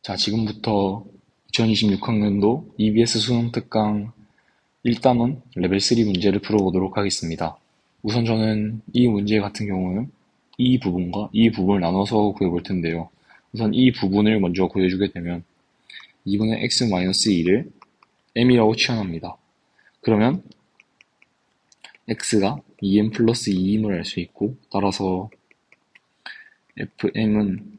자, 지금부터 2026학년도 EBS 수능 특강 1단원 레벨 3 문제를 풀어보도록 하겠습니다. 우선 저는 이 문제 같은 경우는 이 부분과 이 부분을 나눠서 구해볼 텐데요. 우선 이 부분을 먼저 구해주게 되면 2분의 x-1을 m이라고 취한합니다. 그러면 x가 2m 플러스 2임을 알 수 있고, 따라서 fm은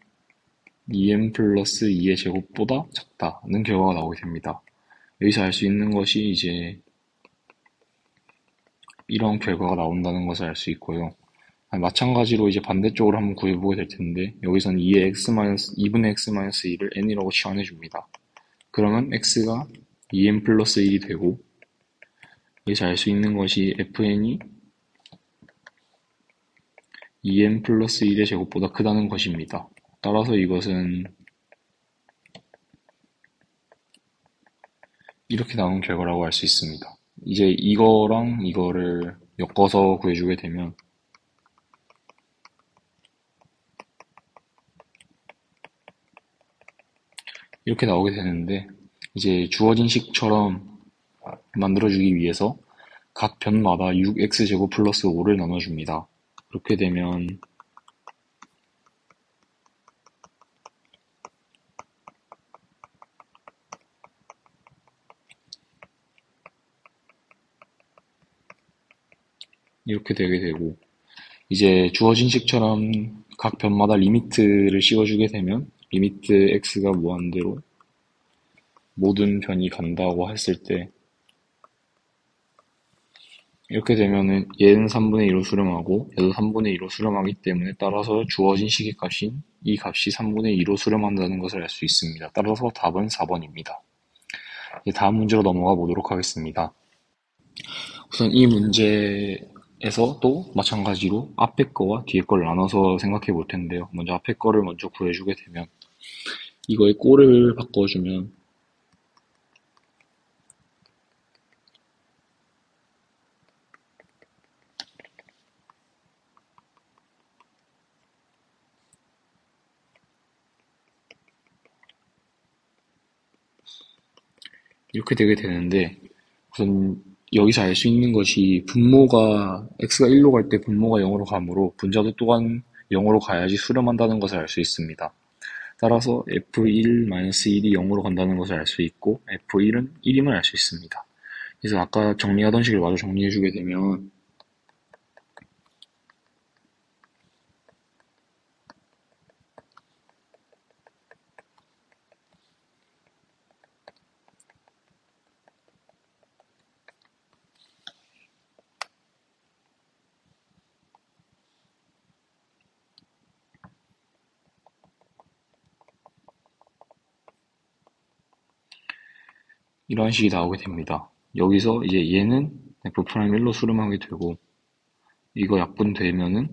2m 플러스 2의 제곱보다 작다는 결과가 나오게 됩니다. 여기서 알 수 있는 것이 이제 이런 결과가 나온다는 것을 알 수 있고요. 마찬가지로 이제 반대쪽으로 한번 구해보게 될 텐데, 여기서는 2분의 x-1을 n이라고 치환해 줍니다. 그러면 x가 2n 플러스 1이 되고, 여기서 알 수 있는 것이 fn이 2n 플러스 1의 제곱보다 크다는 것입니다. 따라서 이것은 이렇게 나온 결과라고 할 수 있습니다. 이제 이거랑 이거를 엮어서 구해주게 되면 이렇게 나오게 되는데, 이제 주어진 식처럼 만들어주기 위해서 각 변마다 6x제곱 플러스 5를 나눠줍니다. 그렇게 되면 이렇게 되게 되고, 이제 주어진 식처럼 각 변마다 리미트를 씌워주게 되면 리미트 x가 무한대로 모든 변이 간다고 했을 때, 이렇게 되면은 얘는 3분의 2로 수렴하고 얘도 3분의 2로 수렴하기 때문에, 따라서 주어진 식의 값인 이 값이 3분의 2로 수렴한다는 것을 알 수 있습니다. 따라서 답은 4번입니다. 다음 문제로 넘어가 보도록 하겠습니다. 우선 이 문제에서 또 마찬가지로 앞에 거와 뒤에 거를 나눠서 생각해 볼 텐데요. 먼저 앞에 거를 먼저 구해주게 되면, 이거의 꼴을 바꿔주면 이렇게 되게 되는데, 우선 여기서 알 수 있는 것이 분모가 x가 1로 갈 때 분모가 0으로 가므로 분자도 또한 0으로 가야지 수렴한다는 것을 알 수 있습니다. 따라서 f1-1이 0으로 간다는 것을 알 수 있고, f1은 1임을 알 수 있습니다. 그래서 아까 정리하던 식을 마저 정리해주게 되면 이런 식이 나오게 됩니다. 여기서 이제 얘는 f'1로 수렴하게 되고, 이거 약분되면은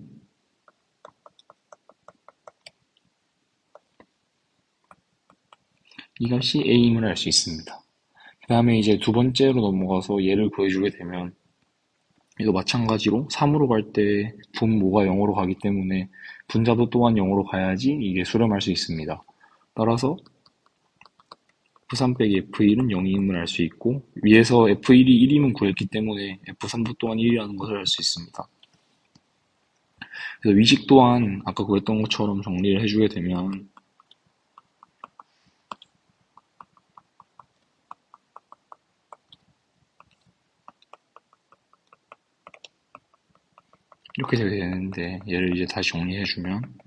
이 값이 a임을 알 수 있습니다. 그 다음에 이제 두 번째로 넘어가서 얘를 구해주게 되면, 이거 마찬가지로 3으로 갈 때 분모가 0으로 가기 때문에 분자도 또한 0으로 가야지 이게 수렴할 수 있습니다. 따라서 F3 빼기 F1은 0임을 알 수 있고, 위에서 F1이 1임은 구했기 때문에 F3도 또한 1이라는 것을 알 수 있습니다. 그래서 위식 또한 아까 구했던 것처럼 정리를 해주게 되면, 이렇게 되게 되는데, 얘를 이제 다시 정리해주면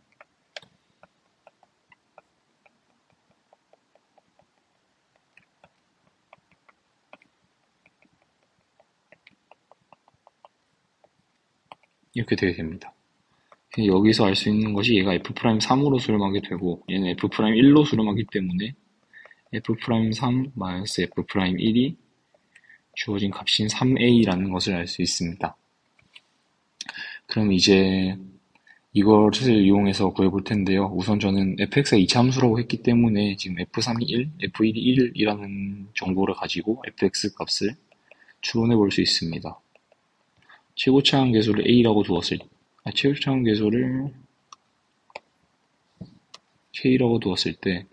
이렇게 되게 됩니다. 여기서 알 수 있는 것이 얘가 F'3으로 수렴하게 되고, 얘는 F'1로 수렴하기 때문에 F'3-F'1이 주어진 값인 3a라는 것을 알 수 있습니다. 그럼 이제 이것을 이용해서 구해볼 텐데요. 우선 저는 fx가 이차함수라고 했기 때문에 지금 f3이 1, f1이 1이라는 정보를 가지고 fx 값을 추론해 볼 수 있습니다. 최고차항 계수를 a라고 두었을 최고차항 계수를 k라고 두었을 때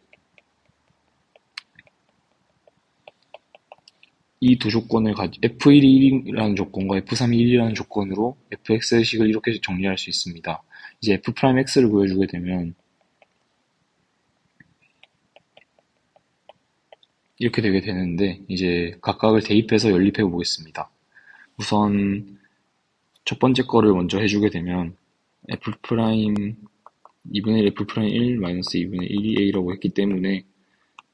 이 두 조건을 F1이 1이라는 조건과 F3이 1이라는 조건으로 fx식을 이렇게 정리할 수 있습니다. 이제 f'x를 구해주게 되면 이렇게 되게 되는데, 이제 각각을 대입해서 연립해 보겠습니다. 우선 첫 번째 거를 먼저 해주게 되면 f' 2분의 1 f'1 마이너스 2분의 1이 a라고 했기 때문에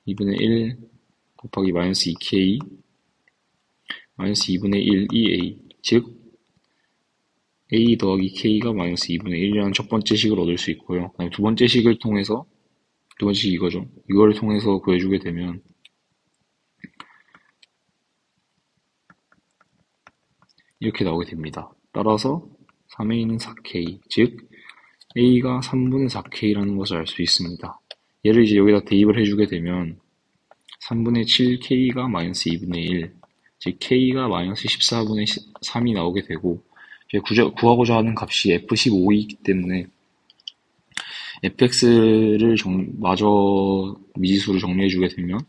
2분의 1 곱하기 마이너스 2k 마이너스 2분의 1이 a, 즉 a 더하기 k가 마이너스 2분의 1이라는 첫 번째 식을 얻을 수 있고요. 그다음에 두 번째 식을 통해서, 두 번째 식 이거죠. 이거를 통해서 구해주게 되면 이렇게 나오게 됩니다. 따라서 3a는 4k, 즉 a가 3분의 4k라는 것을 알 수 있습니다. 얘를 이제 여기다 대입을 해주게 되면 3분의 7k가 마이너스 2분의 1, 즉 k가 마이너스 14분의 3이 나오게 되고, 이제 구하고자 하는 값이 f15이기 때문에 fx를 마저 미지수로 정리해주게 되면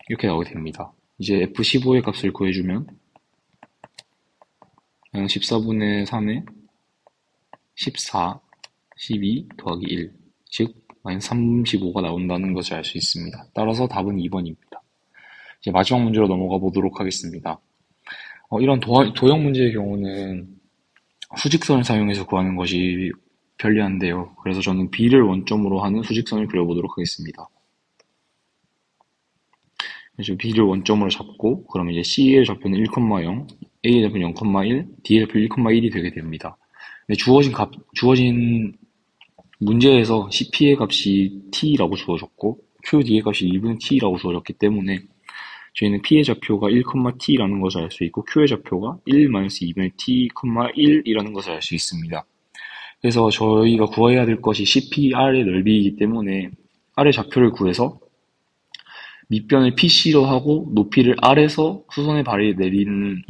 이렇게 나오게 됩니다. 이제 f15의 값을 구해주면 14분의 3에 14, 12 더하기 1, 즉 마이너스 35가 나온다는 것을 알 수 있습니다. 따라서 답은 2번입니다. 이제 마지막 문제로 넘어가 보도록 하겠습니다. 이런 도형 문제의 경우는 수직선을 사용해서 구하는 것이 편리한데요. 그래서 저는 B를 원점으로 하는 수직선을 그려보도록 하겠습니다. 그래서 B를 원점으로 잡고, 그럼 이제 C의 좌표는 1,0, A의 좌표는 0,1, D의 좌표는 1,1이 되게 됩니다. 근데 주어진 문제에서 CP의 값이 T라고 주어졌고, QD의 값이 2분의 T라고 주어졌기 때문에 저희는 P의 좌표가 1,T라는 것을 알 수 있고, Q의 좌표가 1-2분의 T, 1이라는 것을 알 수 있습니다. 그래서 저희가 구해야 될 것이 CPR의 넓이이기 때문에 R의 좌표를 구해서 밑변을 PC로 하고 높이를 R에서 수선의 발이 내리는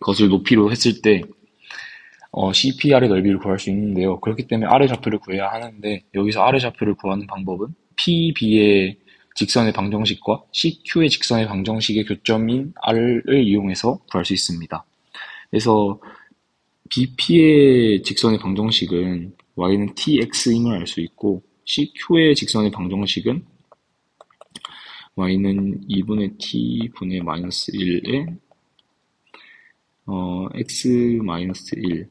것을 높이로 했을 때 CPR의 넓이를 구할 수 있는데요. 그렇기 때문에 R의 좌표를 구해야 하는데, 여기서 R의 좌표를 구하는 방법은 PB의 직선의 방정식과 CQ의 직선의 방정식의 교점인 R을 이용해서 구할 수 있습니다. 그래서 BP의 직선의 방정식은 Y는 TX임을 알 수 있고, CQ의 직선의 방정식은 Y는 2분의 T분의 마이너스 1에 X 마이너스 1,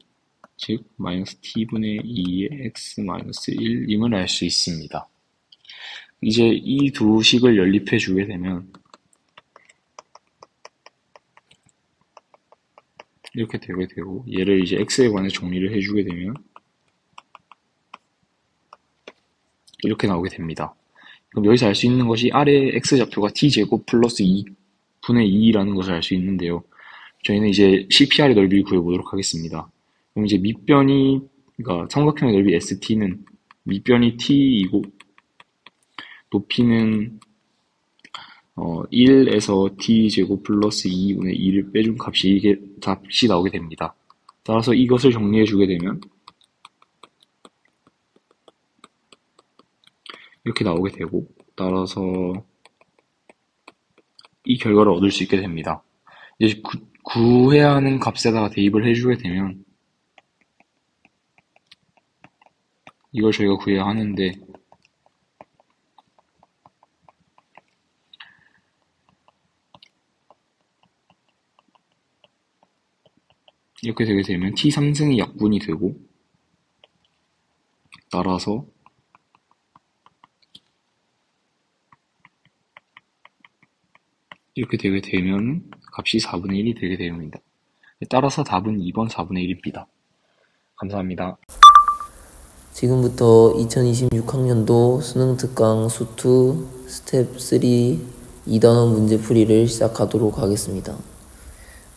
즉 마이너스 T분의 2의 X 마이너스 1임을 알 수 있습니다. 이제 이 두 식을 연립해 주게 되면 이렇게 되게 되고, 얘를 이제 x에 관해 정리를 해주게 되면 이렇게 나오게 됩니다. 그럼 여기서 알 수 있는 것이 R의 x좌표가 t제곱 플러스 2분의 2라는 것을 알 수 있는데요. 저희는 이제 CPR의 넓이를 구해보도록 하겠습니다. 그럼 이제 그러니까 삼각형의 넓이 ST는 밑변이 t이고 높이는 1에서 t제곱 플러스 2분의 2를 빼준 이게 값이 나오게 됩니다. 따라서 이것을 정리해주게 되면 이렇게 나오게 되고, 따라서 이 결과를 얻을 수 있게 됩니다. 이제 구해야 하는 값에다가 대입을 해주게 되면 이걸 저희가 구해야 하는데, 이렇게 되게 되면 t3승이 약분이 되고, 따라서 이렇게 되게 되면 값이 4분의 1이 되게 됩니다. 따라서 답은 2번 4분의 1입니다. 감사합니다. 지금부터 2026학년도 수능특강 수2 스텝 3 2단원 문제풀이를 시작하도록 하겠습니다.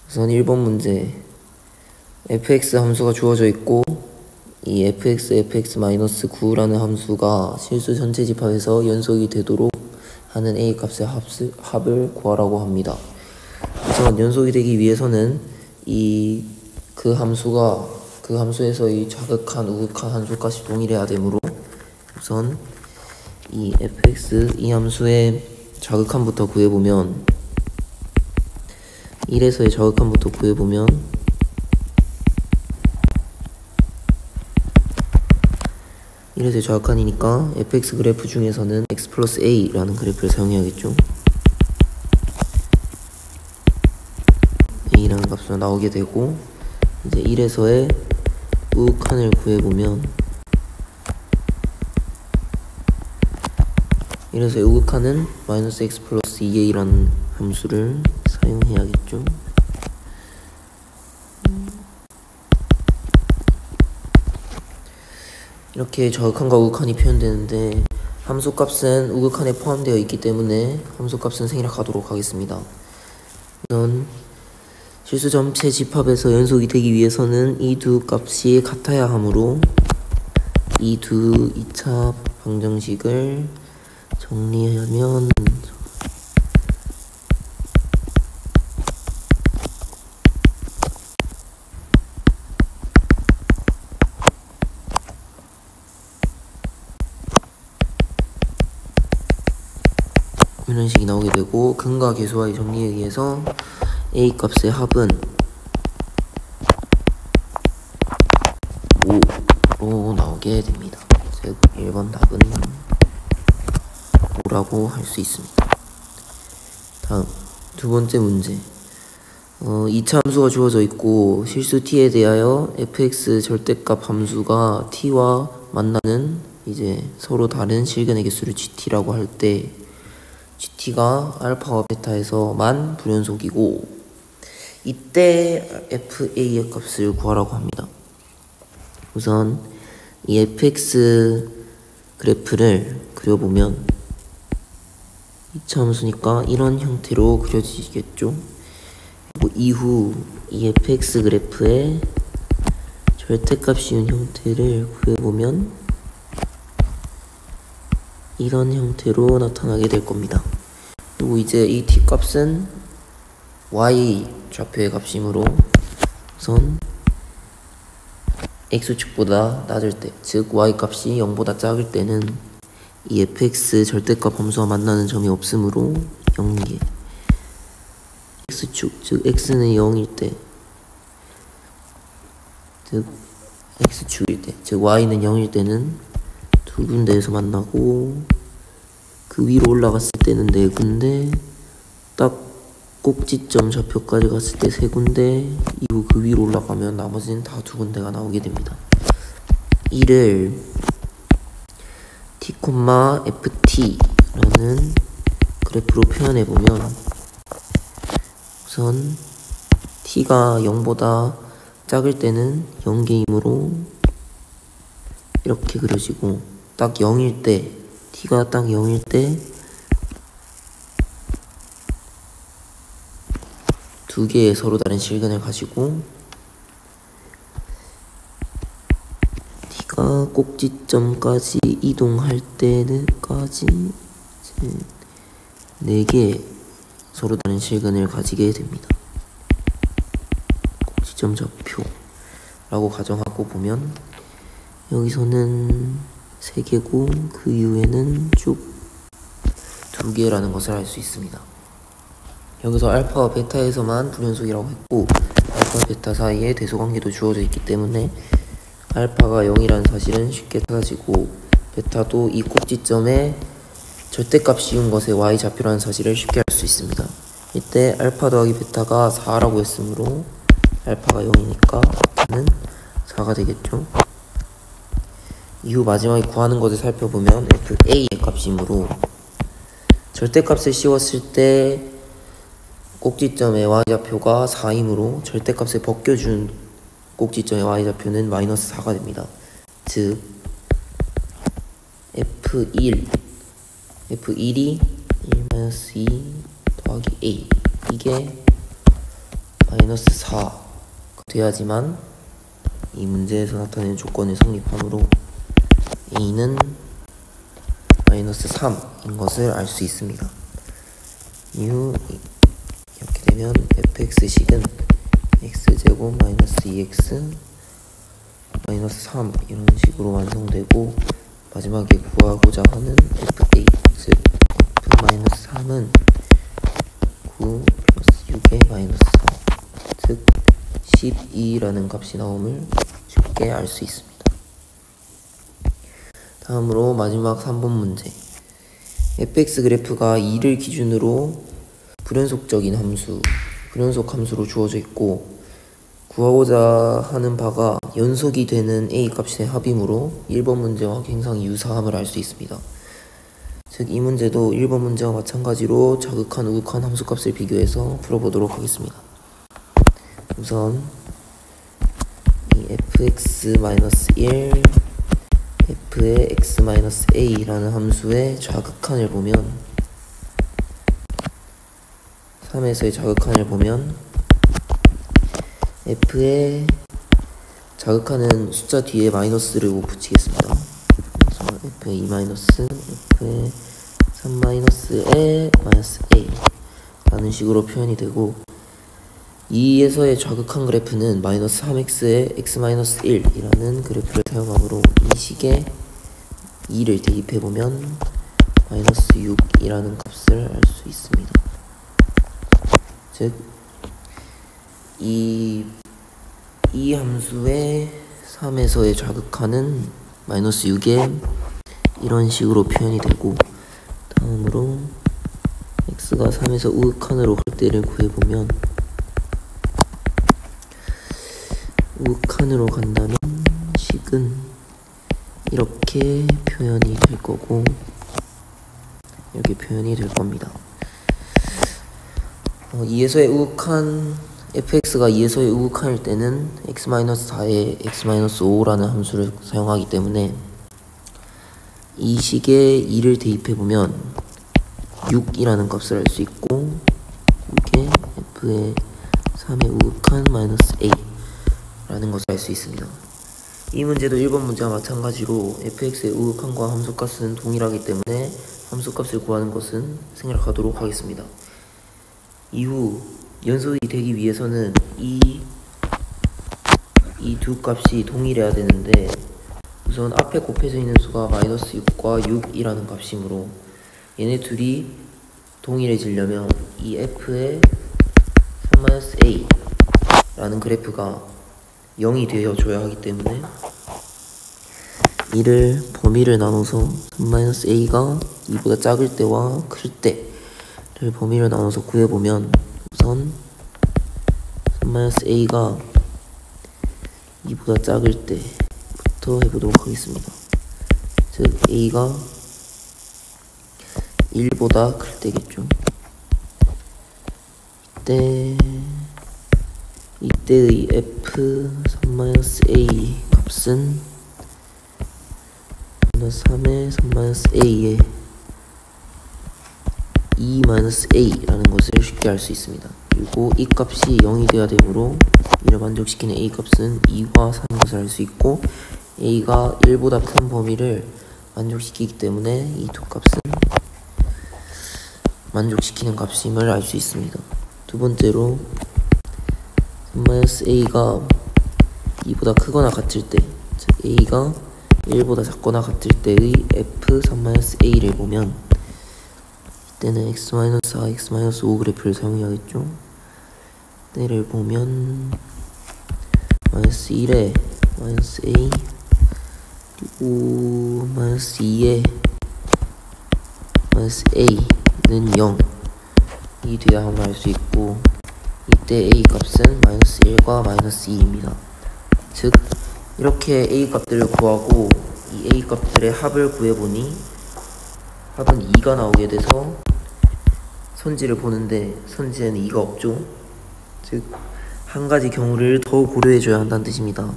우선 1번 문제, fx 함수가 주어져 있고 이 fx-9라는 함수가 실수 전체 집합에서 연속이 되도록 하는 a 값의 합을 구하라고 합니다. 우선 연속이 되기 위해서는 그 함수에서 이 좌극한 우극한 함수값이 동일해야 되므로 우선 이 fx 이 함수의 자극함부터 구해보면 1에서의 자극함부터 구해보면 1에서의 자극함이니까 fx 그래프 중에서는 x 플러스 a라는 그래프를 사용해야겠죠. a라는 값으로 나오게 되고, 이제 1에서의 우극한을 구해보면 1에서의 우극한은 마이너스 x 플러스 2a라는 함수를 사용해야겠죠. 이렇게 저극한과 우극한이 표현되는데, 함수값은 우극한에 포함되어 있기 때문에 함수값은 생략하도록 하겠습니다. 우선 실수 점체 집합에서 연속이 되기 위해서는 이 두 값이 같아야 하므로 이 두 2차 방정식을 정리하면 이런 식이 나오게 되고, 근과 계수와의 정리에 의해서 a 값의 합은 5로 나오게 됩니다. 즉 1번 답은 5라고 할 수 있습니다. 다음 두 번째 문제. 2차 함수가 주어져 있고 실수 t에 대하여 fx 절대값 함수가 t와 만나는 이제 서로 다른 실근의 개수를 gt라고 할 때 gt가 알파와 베타에서만 불연속이고, 이때 fa의 값을 구하라고 합니다. 우선 이 fx 그래프를 그려보면 2차 함수니까 이런 형태로 그려지겠죠. 그리고 이후 이 fx 그래프의 절대값 씌운 형태를 구해보면 이런 형태로 나타나게 될 겁니다. 그리고 이제 이 t 값은 y 좌표의 값이므로 우선 x축보다 낮을 때, 즉 y 값이 0보다 작을 때는 이 fx 절대값 함수와 만나는 점이 없으므로 0개, x축, 즉 x는 0일 때, 즉 x축일 때, 즉 y는 0일 때는 두 군데에서 만나고, 그 위로 올라갔을 때는 네 군데, 딱 꼭지점 좌표까지 갔을 때 세 군데, 이후 그 위로 올라가면 나머지는 다 두 군데가 나오게 됩니다. 이를 t, ft라는 그래프로 표현해보면 우선 t가 0보다 작을 때는 0개이므로 이렇게 그려지고, 딱 0일 때, t가 딱 0일 때 두 개의 서로 다른 실근을 가지고 t가 꼭지점까지 이동할 때까지 네 개의 서로 다른 실근을 가지게 됩니다. 꼭지점 좌표라고 가정하고 보면 여기서는 3개고 그 이후에는 쭉 2개라는 것을 알 수 있습니다. 여기서 알파와 베타에서만 불연속이라고 했고, 알파와 베타 사이에 대소관계도 주어져 있기 때문에 알파가 0이라는 사실은 쉽게 찾아지고, 베타도 이 꼭지점에 절대값 씌운 것의 y좌표라는 사실을 쉽게 알 수 있습니다. 이때 알파 더하기 베타가 4라고 했으므로 알파가 0이니까 베타는 4가 되겠죠. 이후 마지막에 구하는 것을 살펴보면 fa의 값이므로 절대값을 씌웠을 때 꼭지점의 y좌표가 4이므로 절대값을 벗겨준 꼭지점의 y좌표는 마이너스 4가 됩니다. 즉 F1이 1-2 더하기 A, 이게 마이너스 4가 돼야지만 이 문제에서 나타낸 조건이 성립하므로 A는 마이너스 3인 것을 알 수 있습니다. 이후 이렇게 되면 fx식은 x제곱 마이너스 2x 마이너스 3 이런 식으로 완성되고, 마지막에 구하고자 하는 fa, 즉 f-3은 9 플러스 6의 마이너스 4, 즉 12라는 값이 나옴을 쉽게 알 수 있습니다. 다음으로 마지막 3번 문제. fx 그래프가 2를 기준으로 불연속 함수로 주어져 있고, 구하고자 하는 바가 연속이 되는 a 값의 합이므로 1번 문제와 굉장히 유사함을 알 수 있습니다. 즉 이 문제도 1번 문제와 마찬가지로 자극한 우극한 함수값을 비교해서 풀어보도록 하겠습니다. 우선 이 fx-1, f의 x-a라는 함수의 자극한을 보면, 3에서의 자극한을 보면 f의 자극한은 숫자 뒤에 마이너스를 못 붙이겠습니다. 그래서 f의 2 마이너스, f의 3 마이너스에 마이너스 a 라는 식으로 표현이 되고, 2에서의 자극한 그래프는 마이너스 3x에 x 마이너스 1이라는 그래프를 사용하므로 이 식에 2를 대입해보면 마이너스 6이라는 값을 알 수 있습니다. 즉 이 함수의 3에서의 자극한은 마이너스 6에 이런 식으로 표현이 되고, 다음으로 x가 3에서 우극한으로 갈 때를 구해보면, 우극한으로 간다면 식은 이렇게 표현이 될 거고, 이렇게 표현이 될 겁니다. 2에서의 우극한, fx가 2에서의 우극한일 때는 x-4에 x-5라는 함수를 사용하기 때문에 이 식에 2를 대입해보면 6이라는 값을 알 수 있고, 이게 f의 3의 우극한 마이너스 a 라는 것을 알 수 있습니다. 이 문제도 1번 문제와 마찬가지로 fx의 우극한과 함수값은 동일하기 때문에 함수값을 구하는 것은 생략하도록 하겠습니다. 이후 연속이 되기 위해서는 이 두 값이 동일해야 되는데, 우선 앞에 곱해져 있는 수가 마이너스 6과 6이라는 값이므로 얘네 둘이 동일해지려면 이 f의 3-a 라는 그래프가 0이 되어줘야 하기 때문에 이를 범위를 나눠서 3-a가 2보다 작을 때와 클 때를 범위를 나눠서 구해보면, 우선 3-a가 2보다 작을 때부터 해보도록 하겠습니다. 즉 a가 1보다 클 때겠죠. 이때의 f3-a 값은 3의 3-a에 2-a라는 것을 쉽게 알 수 있습니다. 그리고 이 값이 0이 되어야 되므로 이를 만족시키는 a 값은 2과 3인 것을 알 수 있고, a가 1보다 큰 범위를 만족시키기 때문에 이 두 값은 만족시키는 값임을 알 수 있습니다. 두 번째로 3-a가 2보다 크거나 같을 때, 즉 a가 1보다 작거나 같을 때의 f3-a를 보면, 이때는 x-4, x-5 그래프를 사용해야겠죠. 때를 보면 마이너스 1에 마이너스 a, 그리고 마이너스 2에 마이너스 a는 0이 돼야 함을 알 수 있고, 이때 a 값은 마이너스 1과 마이너스 2입니다. 즉 이렇게 a 값들을 구하고 이 a 값들의 합을 구해보니 합은 2가 나오게 돼서 선지를 보는데 선지에는 2가 없죠. 즉 한 가지 경우를 더 고려해줘야 한다는 뜻입니다.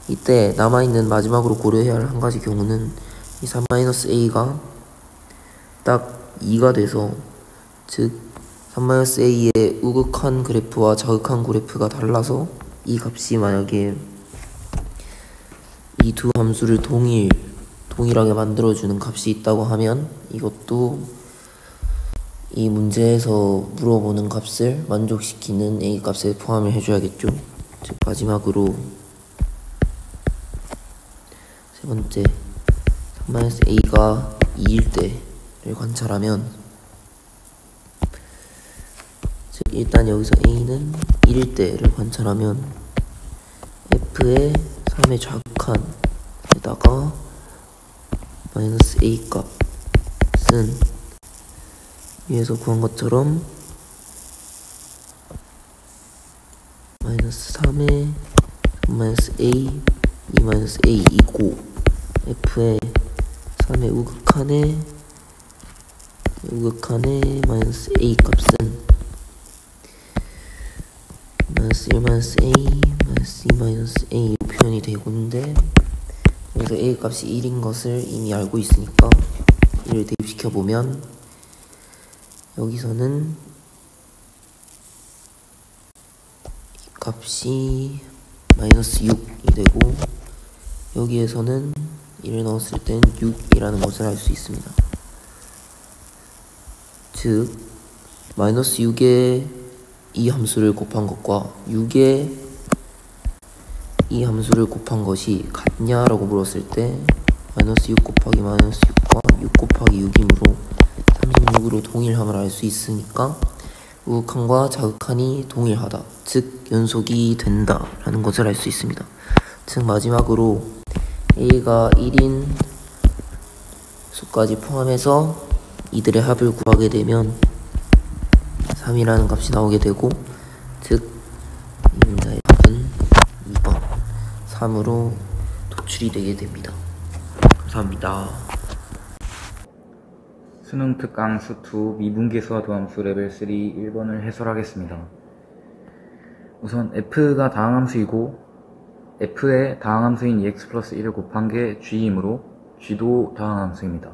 이때 남아있는 마지막으로 고려해야 할 한 가지 경우는 이 3-a가 딱 2가 돼서, 즉 3-a의 우극한 그래프와 자극한 그래프가 달라서 이 값이 만약에 이 두 함수를 동일하게 만들어주는 값이 있다고 하면 이것도 이 문제에서 물어보는 값을 만족시키는 a 값에 포함을 해줘야겠죠. 즉 마지막으로 세 번째 3-a가 2일 때를 관찰하면, 즉 일단 여기서 a는 1일 때를 관찰하면 f의 3의 좌극한에다가 -a 값은 위에서 구한 것처럼 -3의 -a, 2-a이고, f의 3의 우극한의 -a 값은 -1-a, -2-a 표현이 되고 있는데, 여기서 a 값이 1인 것을 이미 알고 있으니까 이를 대입시켜보면 여기서는 이 값이 -6이 되고, 여기에서는 1을 넣었을 땐 6이라는 것을 알 수 있습니다. 즉 -6에 이 함수를 곱한 것과 6에 이 함수를 곱한 것이 같냐라고 물었을 때 -6 곱하기 -6과 6 곱하기 6이므로 36으로 동일함을 알 수 있으니까 우극한과 자극한이 동일하다, 즉 연속이 된다 라는 것을 알 수 있습니다. 즉 마지막으로 a가 1인 수까지 포함해서 이들의 합을 구하게 되면 3이라는 값이 나오게 되고, 즉 이 문제의 답은 2번 3으로 도출이 되게 됩니다. 감사합니다. 수능 특강 수2 미분계수와 도함수 레벨 3 1번을 해설하겠습니다. 우선 f가 다항함수이고 f의 다항함수인 2x 플러스 1을 곱한 게 g이므로 g도 다항함수입니다.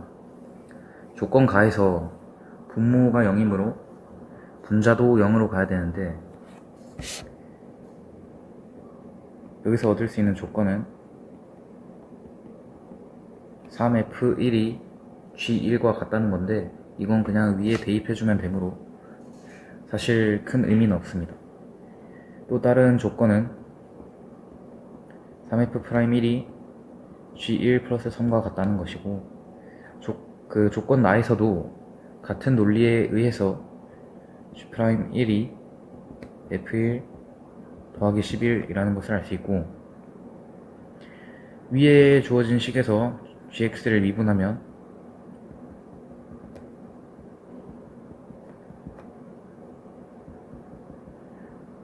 조건 가에서 분모가 0이므로 분자도 0으로 가야 되는데, 여기서 얻을 수 있는 조건은 3f1이 g1과 같다는 건데, 이건 그냥 위에 대입해주면 되므로 사실 큰 의미는 없습니다. 또 다른 조건은 3f'1이 g1 플러스 3과 같다는 것이고, 그 조건 나에서도 같은 논리에 의해서 g'1이 f1 더하기 11이라는 것을 알 수 있고, 위에 주어진 식에서 gx를 미분하면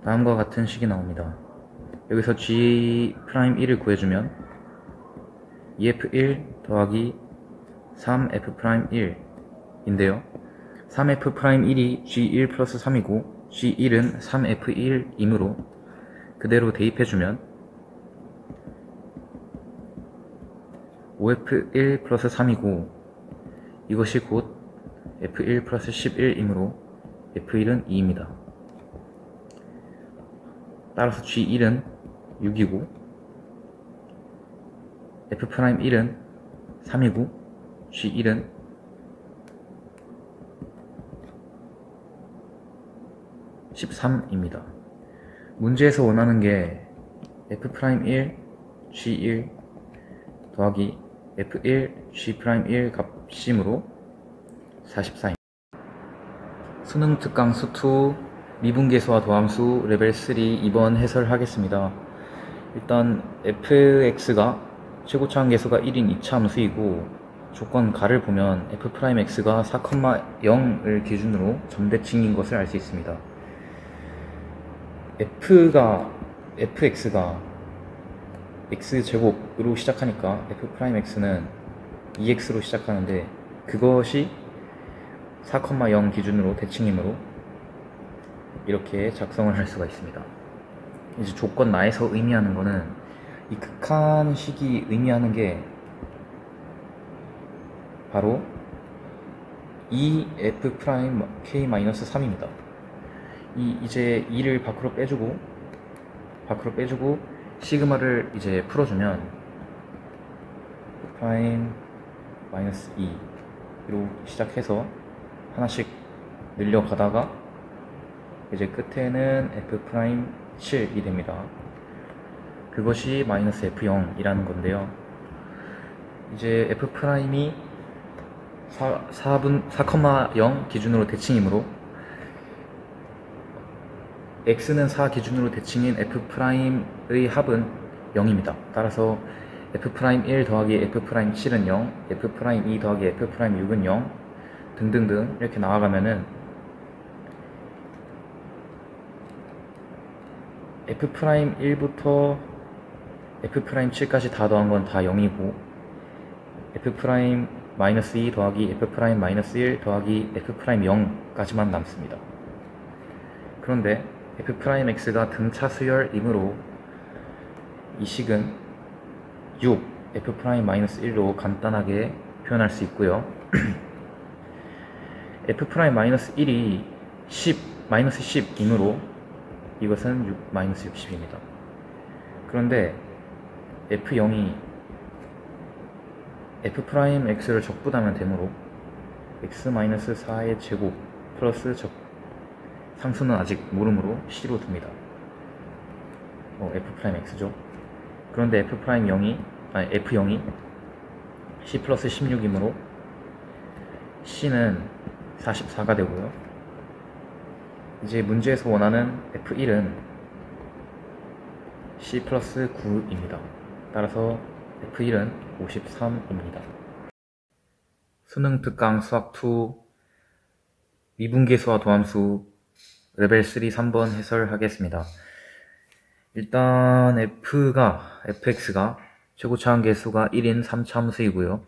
다음과 같은 식이 나옵니다. 여기서 g'1을 구해주면 2f1 더하기 3f'1 인데요, 3f'1이 g1 플러스 3이고 g1은 3f1이므로 그대로 대입해주면 5f1 플러스 3이고, 이것이 곧 f1 플러스 11이므로 f1은 2입니다. 따라서 g1은 6이고 f'1은 3이고 g1은 13입니다. 문제에서 원하는 게 f'1 g1 더하기 f1 g'1 값이므로 44입니다. 수능 특강 수2 미분계수와 도함수 레벨 3 2번 해설하겠습니다. 일단 fx가 최고차항 계수가 1인 2차 함수이고, 조건 가를 보면 f'x가 4,0을 기준으로 점대칭인 것을 알 수 있습니다. fx가 x제곱으로 시작하니까 f'x는 2x로 시작하는데, 그것이 4,0 기준으로 대칭이므로 이렇게 작성을 할 수가 있습니다. 이제 조건 나에서 의미하는 거는, 이 극한식이 의미하는 게 바로 EF'K-3입니다. 이제 2를 밖으로 빼주고 시그마를 이제 풀어주면 프라임 마이너스 2로 시작해서 하나씩 늘려가다가 이제 끝에는 F'7이 됩니다. 그것이 마이너스 F0이라는 건데요. 이제 F'이 4,0 기준으로 대칭이므로 X는 4 기준으로 대칭인 F'의 합은 0입니다. 따라서 F'1 더하기 F'7은 0, F'2 더하기 F'6은 0 등등등 이렇게 나아가면은 F'1부터 F'7까지 다 더한 건 다 0이고 F'-2 더하기 F'-1 더하기 F'0까지만 남습니다. 그런데 F'X가 등차 수열이므로 이 식은 6 F'-1로 간단하게 표현할 수 있고요. F'-1이 10이므로 이것은 6-60입니다. 그런데 F0이 F'X를 적분하면 되므로 X-4의 제곱 플러스 상수는 아직 모르므로 C로 둡니다. F'X죠. 그런데 F'0이 C 플러스 16이므로 C는 44가 되고요. 이제 문제에서 원하는 F1은 C 플러스 9입니다. 따라서 F1은 53입니다. 수능 특강 수학2 미분계수와 도함수 레벨 3 3번 해설하겠습니다. 일단 fx가 최고차항계수가 1인 3차함수이고요.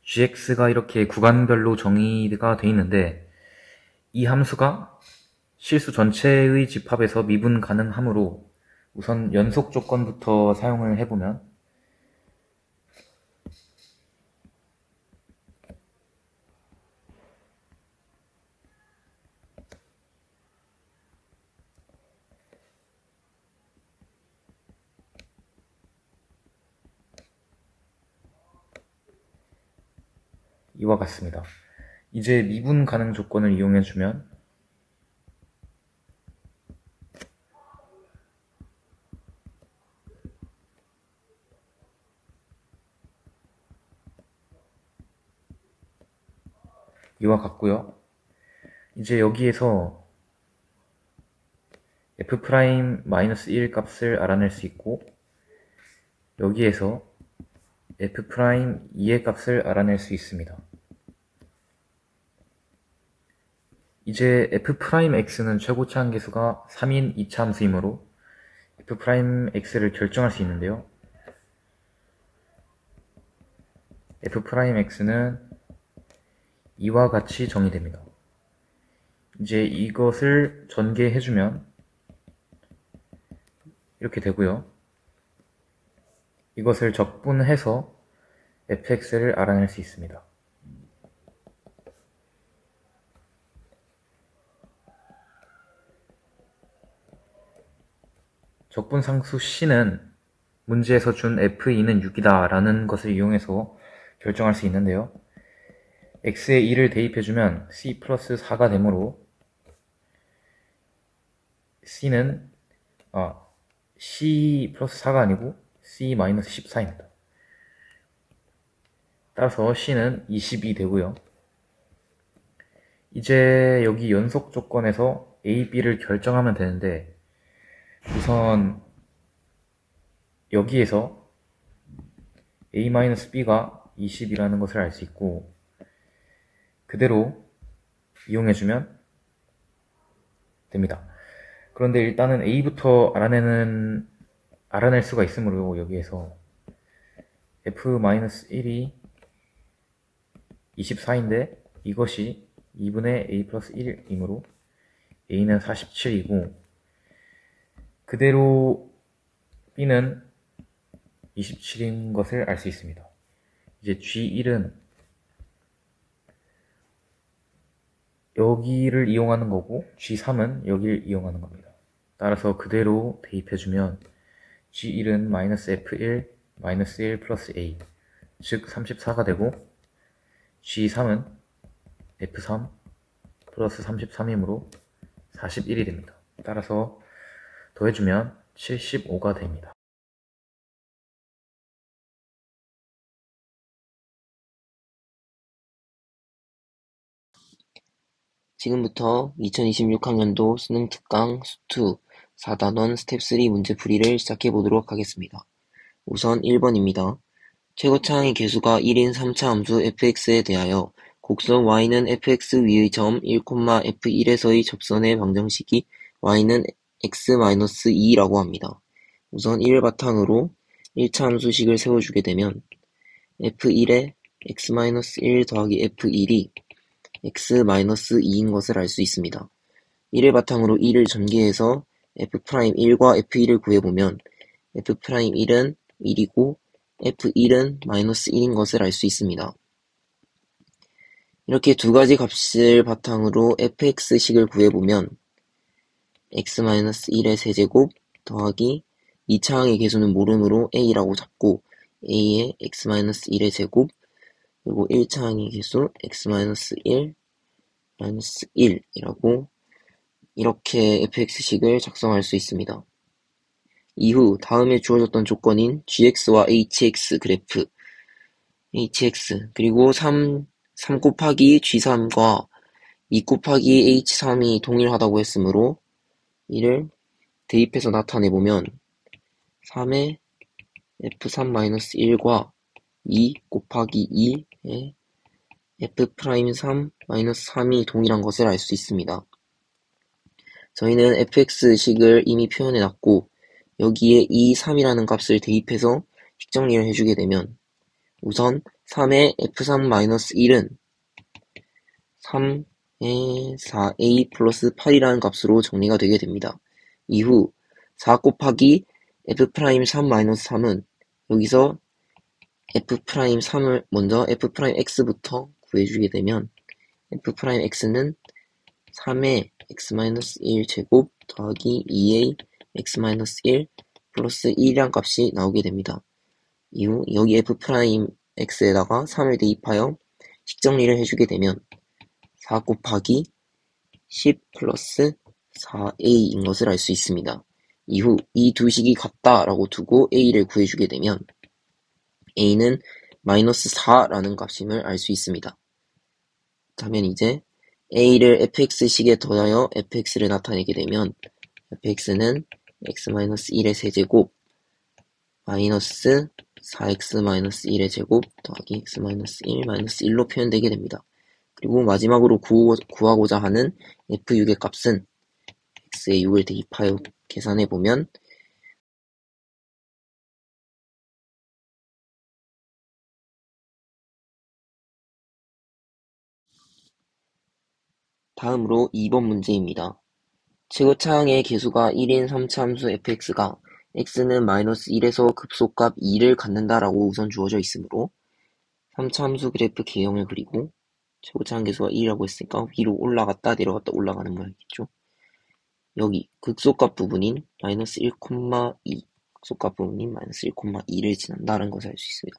gx가 이렇게 구간별로 정의가 되어 있는데 이 함수가 실수 전체의 집합에서 미분 가능하므로 우선 연속 조건부터 사용을 해보면 이와 같습니다. 이제 미분 가능 조건을 이용해주면 이와 같고요. 이제 여기에서 F'-1 값을 알아낼 수 있고 여기에서 F'2의 값을 알아낼 수 있습니다. 이제 F'X는 최고차항계수가 3인 2차 함수이므로 F'X를 결정할 수 있는데요. F'X는 이와 같이 정의됩니다. 이제 이것을 전개해주면 이렇게 되고요. 이것을 적분해서 fx를 알아낼 수 있습니다. 적분상수 c는 문제에서 준 f2는 6이다 라는 것을 이용해서 결정할 수 있는데요. x에 2를 대입해주면 c 플러스 4가 되므로 c는 c 플러스 4가 아니고 c 마이너스 14입니다. 따라서 c는 22 되고요. 이제 여기 연속 조건에서 a, b를 결정하면 되는데 우선 여기에서 a-b가 20이라는 것을 알 수 있고 그대로 이용해주면 됩니다. 그런데 일단은 a부터 알아낼 수가 있으므로 여기에서 f-1이 24인데 이것이 2분의 a 플러스 1이므로 a는 47이고 그대로 b는 27인 것을 알 수 있습니다. 이제 g1은 여기를 이용하는 거고 g3은 여기를 이용하는 겁니다. 따라서 그대로 대입해주면 g1은 마이너스 f1 마이너스 1 플러스 a 즉 34가 되고 g3은 f3 플러스 33이므로 41이 됩니다. 따라서 더해주면 75가 됩니다. 지금부터 2026학년도 수능 특강 수2 4단원 스텝 3 문제풀이를 시작해 보도록 하겠습니다. 우선 1번입니다. 최고차항의 개수가 1인 3차 함수 fx에 대하여 곡선 y는 fx 위의 점 1, f1에서의 접선의 방정식이 y는 x-2라고 합니다. 우선 이를 바탕으로 1차 함수식을 세워주게 되면 f1에 x-1 더하기 f1이 x-2인 것을 알 수 있습니다. 이를 바탕으로 1을 전개해서 f'1과 f1을 구해보면 f'1은 1이고 f1은 -1인 것을 알 수 있습니다. 이렇게 두 가지 값을 바탕으로 fx식을 구해보면 x-1의 세제곱 더하기 2차항의 개수는 모르므로 a라고 잡고 a의 x-1의 제곱 그리고 1차항의 개수 x-1 1이라고 이렇게 fx식을 작성할 수 있습니다. 이후 다음에 주어졌던 조건인 gx와 hx 그래프 hx 그리고 3 곱하기 g3과 2 곱하기 h3이 동일하다고 했으므로 이를 대입해서 나타내보면 3의 f3-1과 2 곱하기 2의 f'3-3이 동일한 것을 알 수 있습니다. 저희는 fx식을 이미 표현해놨고 여기에 이 3이라는 값을 대입해서 식정리를 해주게 되면 우선 3의 f3-1은 3의 4a 플러스 8이라는 값으로 정리가 되게 됩니다. 이후 4 곱하기 f'3-3은 여기서 f'3을 먼저 f'x부터 구해주게 되면 f'x는 3의 x-1 제곱 더하기 2의 x-1 플러스 1이란 값이 나오게 됩니다. 이후 여기 f'x에다가 3을 대입하여 식정리를 해주게 되면 4 곱하기 10 플러스 4a인 것을 알 수 있습니다. 이후 이 두 식이 같다라고 두고 a를 구해주게 되면 a는 -4라는 값임을 알 수 있습니다. 그렇다면 이제 a를 fx식에 더하여 fx를 나타내게 되면 fx는 x-1의 세제곱 마이너스 4x-1의 제곱 더하기 x-1 1로 표현되게 됩니다. 그리고 마지막으로 구하고자 하는 f6의 값은 x의 6을 대입하여 계산해보면 다음으로 2번 문제입니다. 최고차항의 개수가 1인 3차 함수 fx가 x는 -1에서 급소값 2를 갖는다라고 우선 주어져 있으므로 3차 함수 그래프 개형을 그리고 최고차항 개수가 1이라고 했으니까 위로 올라갔다 내려갔다 올라가는 모양이겠죠. 여기 극소값 부분인 -1,2 극소값 부분인 -1,2를 지난다는 것을 알 수 있습니다.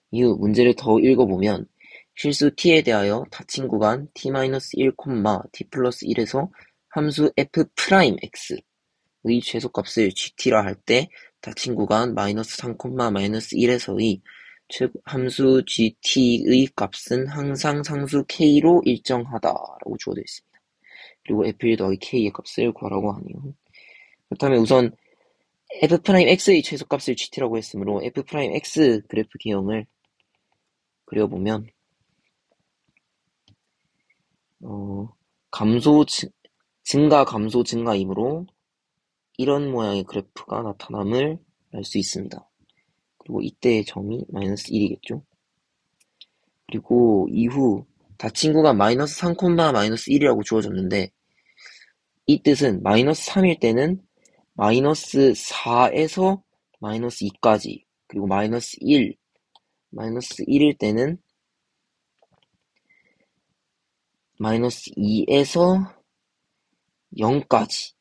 이후 문제를 더 읽어보면 실수 t에 대하여 닫힌 구간 t-1, t 플러스 1에서 함수 f'x의 최소값을 gt라 할 때 닫힌 구간 -3, -1에서의 함수 gt의 값은 항상 상수 k로 일정하다라고 주어져 있습니다. 그리고 f1 더하기 k의 값을 구하라고 하네요. 그렇다면 우선 f'x의 최소값을 gt라고 했으므로 f'x 그래프 개형을 그려보면 증가 감소 증가이므로 이런 모양의 그래프가 나타남을 알 수 있습니다. 그리고 이때의 점이 -1이겠죠. 그리고 이후 닫힌 구간 -3, -1이라고 주어졌는데 이 뜻은 -3일 때는 -4에서 -2까지 그리고 -1일 때는 -2에서 0까지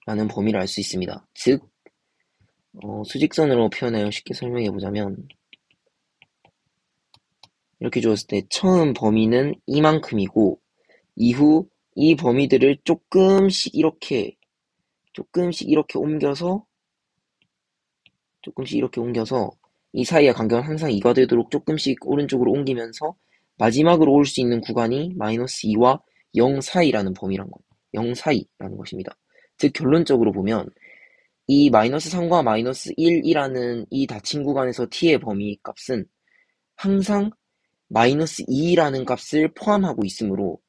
라는 범위를 알 수 있습니다. 즉 수직선으로 표현하여 쉽게 설명해보자면 이렇게 주었을 때 처음 범위는 이만큼이고 이후 이 범위들을 조금씩 이렇게 옮겨서 이 사이의 간격은 항상 2가 되도록 조금씩 오른쪽으로 옮기면서 마지막으로 올 수 있는 구간이 -2와 0 사이라는 범위란 것, 0 사이라는 것입니다. 즉 결론적으로 보면 이 마이너스 3과 마이너스 1이라는 이 닫힌 구간에서 t의 범위 값은 항상 마이너스 2라는 값을 포함하고 있으므로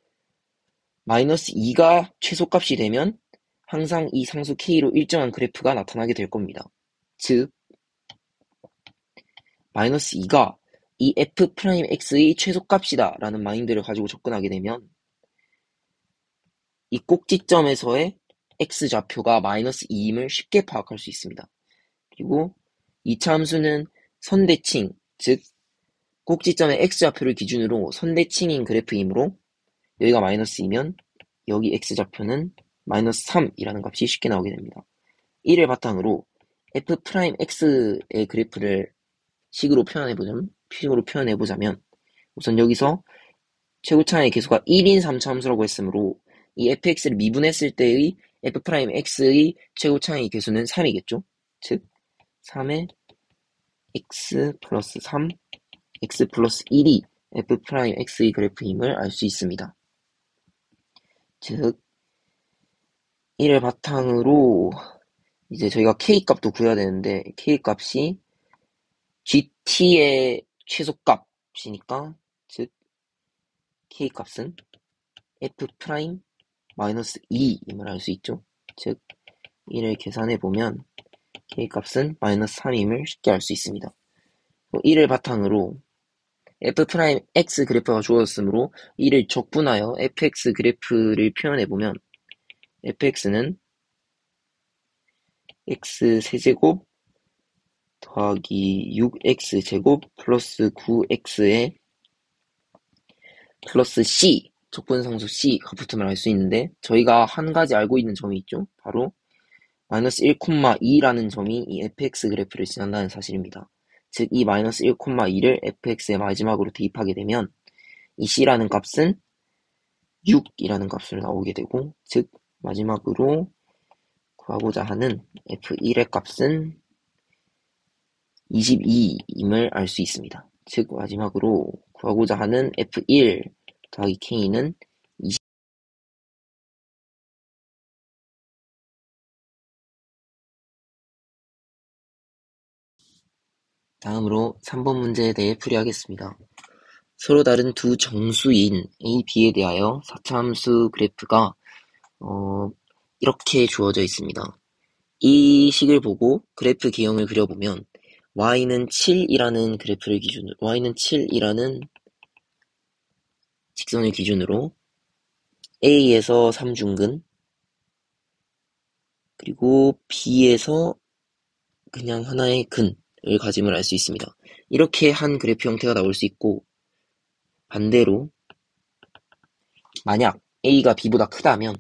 마이너스 2가 최소값이 되면 항상 이 상수 k로 일정한 그래프가 나타나게 될 겁니다. 즉 마이너스 2가 이 f'x의 최소값이다 라는 마인드를 가지고 접근하게 되면 이 꼭지점에서의 x좌표가 마이너스 2임을 쉽게 파악할 수 있습니다. 그리고 2차 함수는 선대칭, 즉 꼭지점의 x좌표를 기준으로 선대칭인 그래프이므로 여기가 마이너스 2면 여기 x좌표는 마이너스 3이라는 값이 쉽게 나오게 됩니다. 이를 바탕으로 f'x의 그래프를 식으로 표현해보자면 우선 여기서 최고차의 개수가 1인 3차 함수라고 했으므로 이 fx를 미분했을 때의 f'x의 최고차의 개수는 3이겠죠? 즉 3의 x 플러스 3, x 플러스 1이 f'x의 그래프임을 알 수 있습니다. 즉 이를 바탕으로 이제 저희가 k값도 구해야 되는데 k값이 gt의 최소값이니까 즉 k값은 f' 마이너스 2임을 알 수 있죠. 즉 이를 계산해보면 k값은 마이너스 3임을 쉽게 알 수 있습니다. 이를 바탕으로 f'x 그래프가 주어졌으므로 이를 적분하여 fx 그래프를 표현해보면 fx는 x 세제곱 더하기 6x제곱 플러스 9x에 플러스 c, 적분상수 c가 붙으면 알 수 있는데 저희가 한 가지 알고 있는 점이 있죠. 바로 마이너스 1,2라는 점이 이 fx 그래프를 지난다는 사실입니다. 즉 이 마이너스 1,2를 fx의 마지막으로 대입하게 되면 이 c라는 값은 6이라는 값으로 나오게 되고 즉 마지막으로 구하고자 하는 f1의 값은 22임을 알 수 있습니다. 즉 마지막으로 구하고자 하는 f1 더하기 k는 20. 다음으로 3번 문제에 대해 풀이하겠습니다. 서로 다른 두 정수인 a, b에 대하여 4차 함수 그래프가 이렇게 주어져 있습니다. 이 식을 보고 그래프 기형을 그려보면 y는 7이라는 그래프를 기준으로 y는 7이라는 직선을 기준으로 a에서 3중근 그리고 b에서 그냥 하나의 근을 가짐을 알 수 있습니다. 이렇게 한 그래프 형태가 나올 수 있고 반대로 만약 a가 b보다 크다면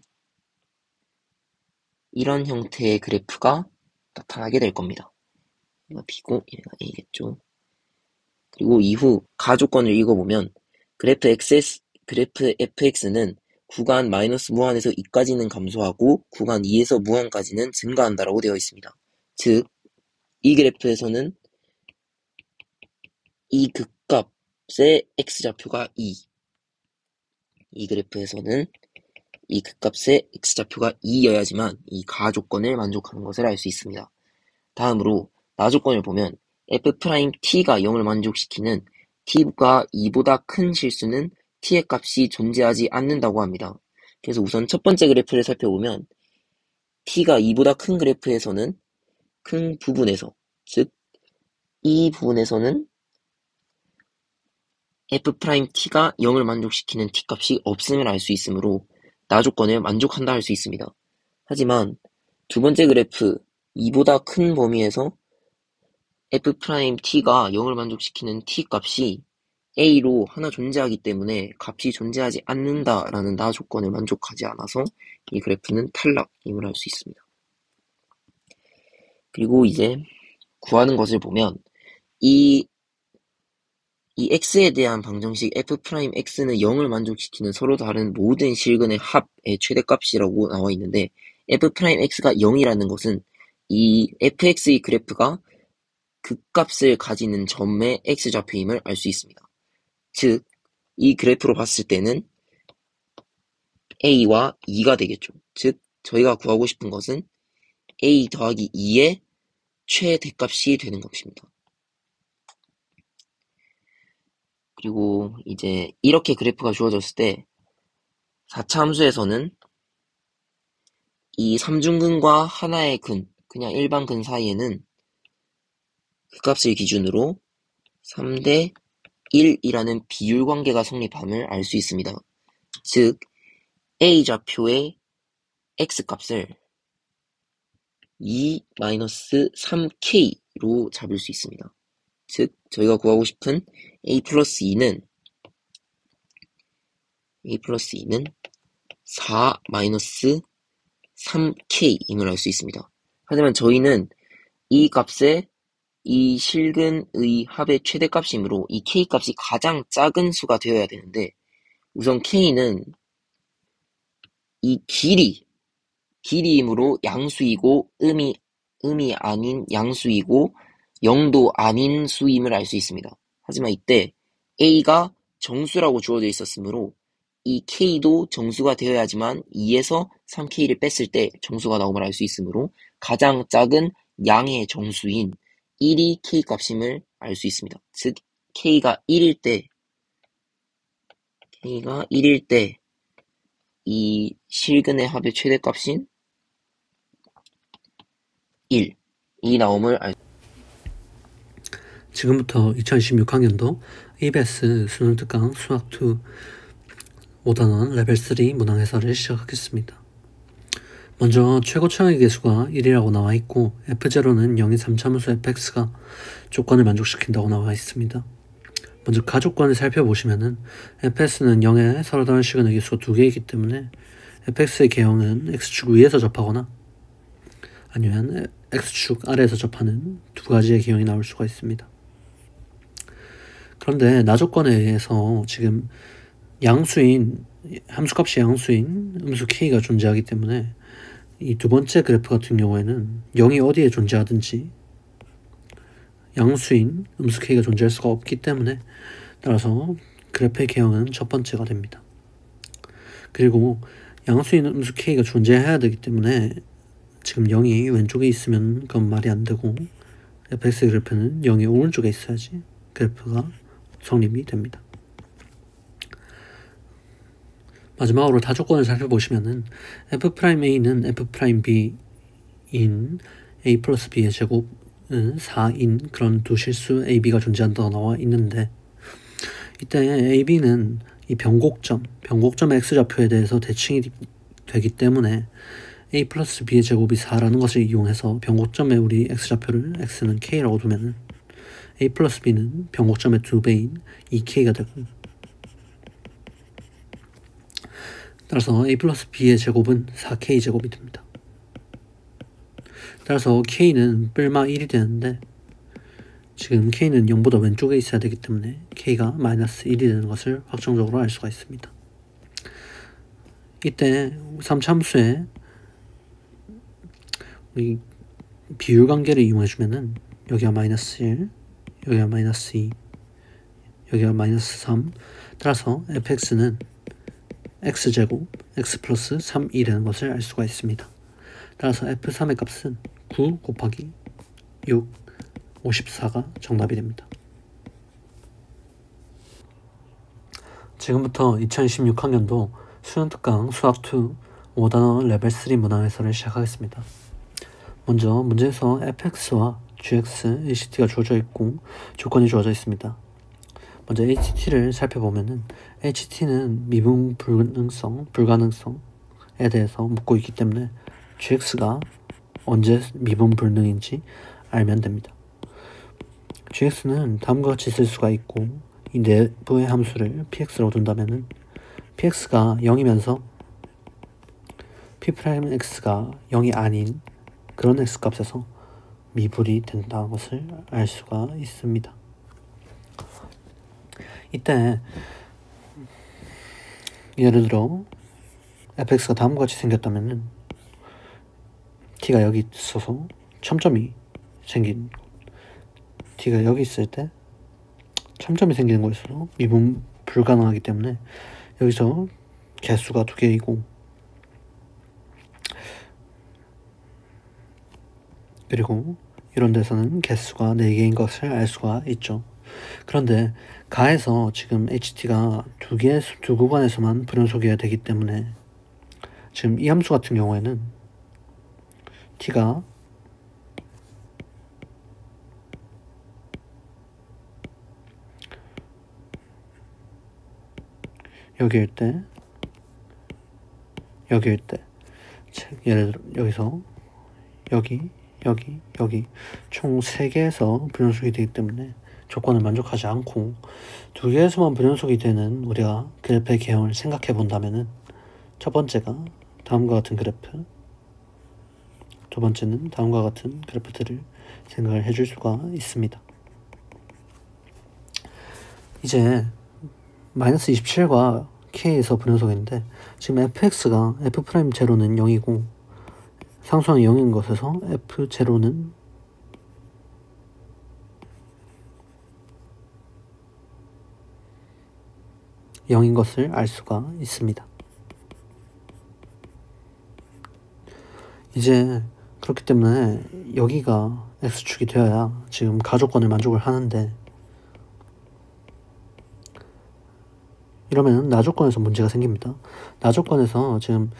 이런 형태의 그래프가 나타나게 될 겁니다. 얘가 b고 얘가 a겠죠. 그리고 이후 가조건을 읽어보면 그래프 fx는 구간 마이너스 무한에서 2까지는 감소하고 구간 2에서 무한까지는 증가한다라고 되어 있습니다. 즉 이 그래프에서는 이 극값의 x좌표가 2, 이 그래프에서는 이 극값의 x좌표가 2여야지만 이 가조건을 만족하는 것을 알 수 있습니다. 다음으로 나조건을 보면 f't가 0을 만족시키는 t가 2보다 큰 실수는 t의 값이 존재하지 않는다고 합니다. 그래서 우선 첫 번째 그래프를 살펴보면 t가 2보다 큰 그래프에서는 큰 부분에서, 즉 이 부분에서는 f't가 0을 만족시키는 t값이 없음을 알 수 있으므로 나조건을 만족한다 할 수 있습니다. 하지만 두 번째 그래프 2보다 큰 범위에서 f't가 0을 만족시키는 t값이 a로 하나 존재하기 때문에 값이 존재하지 않는다라는 나조건을 만족하지 않아서 이 그래프는 탈락임을 알 수 있습니다. 그리고 이제 구하는 것을 보면 이 x에 대한 방정식 f'x는 0을 만족시키는 서로 다른 모든 실근의 합의 최대값이라고 나와 있는데 f'x가 0이라는 것은 이 fx의 그래프가 극값을 가지는 점의 x좌표임을 알 수 있습니다. 즉, 이 그래프로 봤을 때는 a와 2가 되겠죠. 즉 저희가 구하고 싶은 것은 a 더하기 2의 최대값이 되는 것입니다. 그리고 이제 이렇게 그래프가 주어졌을 때 4차 함수에서는 이 삼중근과 하나의 근, 그냥 일반 근 사이에는 그 값을 기준으로 3대 1이라는 비율 관계가 성립함을 알 수 있습니다. 즉 a 좌표의 x값을 2-3k로 잡을 수 있습니다. 즉 저희가 구하고 싶은 a 플러스 2는 4-3k임을 알 수 있습니다. 하지만 저희는 이 값에 이 실근의 합의 최대값이므로 이 k값이 가장 작은 수가 되어야 되는데 우선 k는 이 길이이므로 양수이고 음이 아닌 양수이고 0도 아닌 수임을 알 수 있습니다. 하지만 이때 a가 정수라고 주어져 있었으므로 이 k도 정수가 되어야지만 2에서 3k를 뺐을 때 정수가 나옴을 알 수 있으므로 가장 작은 양의 정수인 1이 k값임을 알 수 있습니다. 즉 k가 1일 때 이 실근의 합의 최대값인 1이 나옴을 알 수 있습니다. 지금부터 2016학년도 EBS 수능 특강 수학2 5단원 레벨 3 문항 해설을 시작하겠습니다. 먼저 최고 최악의 계수가 1이라고 나와 있고 F0는 0인 3차함수 fx가 조건을 만족시킨다고 나와 있습니다. 먼저 가조건을 살펴보시면은 fs는 0에 서로 다른 시간의 계수가 2개이기 때문에 fx의 개형은 x축 위에서 접하거나 아니면 x축 아래에서 접하는 두 가지의 개형이 나올 수가 있습니다. 그런데 나조건에 의해서 지금 함수값이 양수인 음수 k가 존재하기 때문에 이 두 번째 그래프 같은 경우에는 0이 어디에 존재하든지 양수인 음수 k가 존재할 수가 없기 때문에 따라서 그래프의 개형은 첫 번째가 됩니다. 그리고 양수인 음수 k가 존재해야 되기 때문에 지금 0이 왼쪽에 있으면 그건 말이 안 되고 fx의 그래프는 0이 오른쪽에 있어야지 그래프가 성립이 됩니다. 마지막으로 다조건을 살펴보시면은 f'a는 f'b인 a 플러스 b의 제곱은 4인 그런 두 실수 ab가 존재한다고 나와 있는데 이때 ab는 이 변곡점의 x좌표에 대해서 대칭이 되기 때문에 a 플러스 b의 제곱이 4라는 것을 이용해서 변곡점에 우리 x좌표를 x는 k라고 두면은 a 플러스 b는 변곡점의 2배인 2k가 되고 따라서 a 플러스 b의 제곱은 4k 제곱이 됩니다. 따라서 k는 뿔마 1이 되는데 지금 k는 0보다 왼쪽에 있어야 되기 때문에 k가 마이너스 1이 되는 것을 확정적으로 알 수가 있습니다. 이때 3차 함수에 우리 비율 관계를 이용해주면은 여기가 마이너스 1, 여기가 마이너스 2, 여기가 마이너스 3 따라서 fx는 x제곱 x 플러스 3이 되는 것을 알 수가 있습니다. 따라서 f3의 값은 9 곱하기 6, 54가 정답이 됩니다. 지금부터 2016학년도 수능특강 수학2 5단원 레벨 3 문항 해설을 시작하겠습니다. 먼저 문제에서 fx와 gx, HT가 주어져 있고 조건이 주어져 있습니다. 먼저 HT를 살펴보면은 HT는 미분 불가능성에 대해서 묻고 있기 때문에 gx가 언제 미분 불능인지 알면 됩니다. gx는 다음과 같이 쓸 수가 있고 이 내부의 함수를 px라고 둔다면은 px가 0이면서 p'x가 0이 아닌 그런 x값에서 미분이 된다는 것을 알 수가 있습니다. 이때 예를 들어 fx가 다음과 같이 생겼다면은 t가 여기 있어서 첨점이 생긴 t가 여기 있을 때 첨점이 생기는 거였어서 미분 불가능하기 때문에 여기서 개수가 2개이고 그리고 이런 데서는 개수가 4개인 것을 알 수가 있죠. 그런데 가에서 지금 ht가 두 구간에서만 불연속이어야 되기 때문에 지금 이 함수 같은 경우에는 t가 여기일 때 예를 들어 여기서 여기 총 3개에서 불연속이 되기 때문에 조건을 만족하지 않고 2개에서만 불연속이 되는 우리가 그래프의 개형을 생각해 본다면은 첫 번째가 다음과 같은 그래프, 두 번째는 다음과 같은 그래프들을 생각을 해줄 수가 있습니다. 이제 마이너스 27과 k에서 불연속인데 지금 fx가 f'제로는 0이고 상수항이 0인 것에서 f0는 0인 것을 알 수가 있습니다. 이제 그렇기 때문에 여기가 x축이 되어야 지금 가조건을 만족을 하는데 이러면 나조건에서 문제가 생깁니다. 나조건에서 지금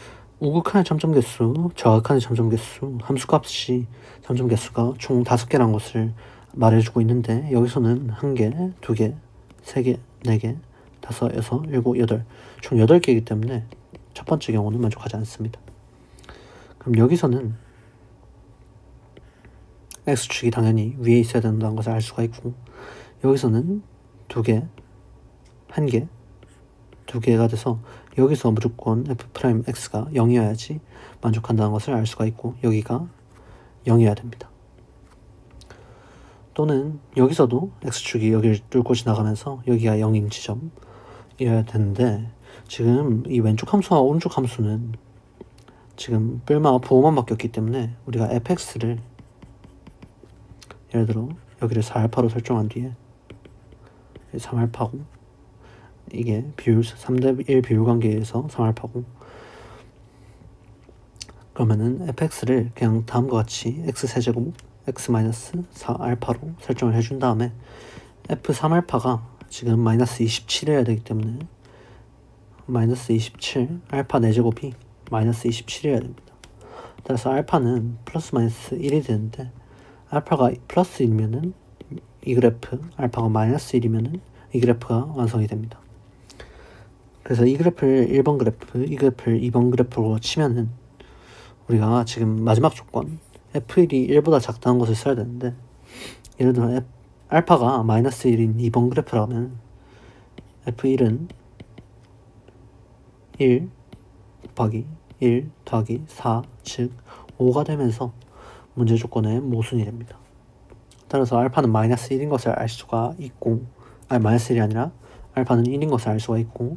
우극한의 참점개수, 좌극한의 참점개수, 함수값이 참점개수가 총 5개라는 것을 말해주고 있는데 여기서는 1개, 2개, 3개, 4개, 5, 6, 7, 8 총 8개이기 때문에 첫 번째 경우는 만족하지 않습니다. 그럼 여기서는 x축이 당연히 위에 있어야 된다는 것을 알 수가 있고 여기서는 2개, 1개, 2개가 돼서 여기서 무조건 f'x가 0이어야지 만족한다는 것을 알 수가 있고 여기가 0이어야 됩니다. 또는 여기서도 x축이 여기를 뚫고 지나가면서 여기가 0인 지점이어야 되는데 지금 이 왼쪽 함수와 오른쪽 함수는 지금 뿔마 부호만 바뀌었기 때문에 우리가 fx를 예를 들어 여기를 4알파로 설정한 뒤에 3알파고 이게 비율 3대1 비율 관계에서 3알파고 그러면은 fx를 그냥 다음과 같이 x-세제곱 x-4알파로 설정을 해준 다음에 f3알파가 지금 마이너스 27이어야 되기 때문에 마이너스 27 알파 4제곱이 마이너스 27이어야 됩니다. 따라서 알파는 플러스 마이너스 1이 되는데 알파가 플러스 1이면은 이 그래프, 알파가 마이너스 1이면은 이 그래프가 완성이 됩니다. 그래서 이 그래프를 1번 그래프, 이 그래프를 2번 그래프로 치면은 우리가 지금 마지막 조건 f1이 1보다 작다는 것을 써야 되는데 예를 들어 알파가 마이너스 1인 2번 그래프라면 f1은 1 곱하기 1 더하기 4 즉 5가 되면서 문제 조건의 모순이 됩니다. 따라서 알파는 마이너스 1인 것을 알 수가 있고 마이너스 1이 아니라 알파는 1인 것을 알 수가 있고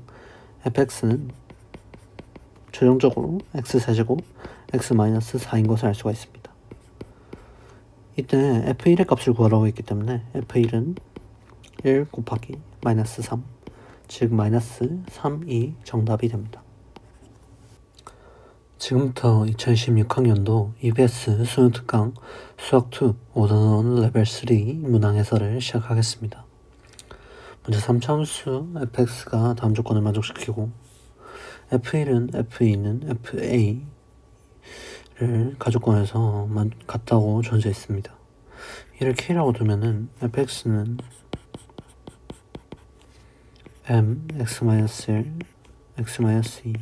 fx는 최종적으로 x-세제곱 x-4인 것을 알 수가 있습니다. 이때 f1의 값을 구하라고 했기 때문에 f1은 1 곱하기 마이너스 3 즉 마이너스 3이 정답이 됩니다. 지금부터 2016학년도 EBS 수능특강 수학2 5단원 레벨 3 문항 해설을 시작하겠습니다. 먼저 3차함수 fx가 다음 조건을 만족시키고 f1은 f2는 fa를 가조건에서 같다고 주어져 있습니다. 이를 k라고 두면은 fx는 m x-1 x-2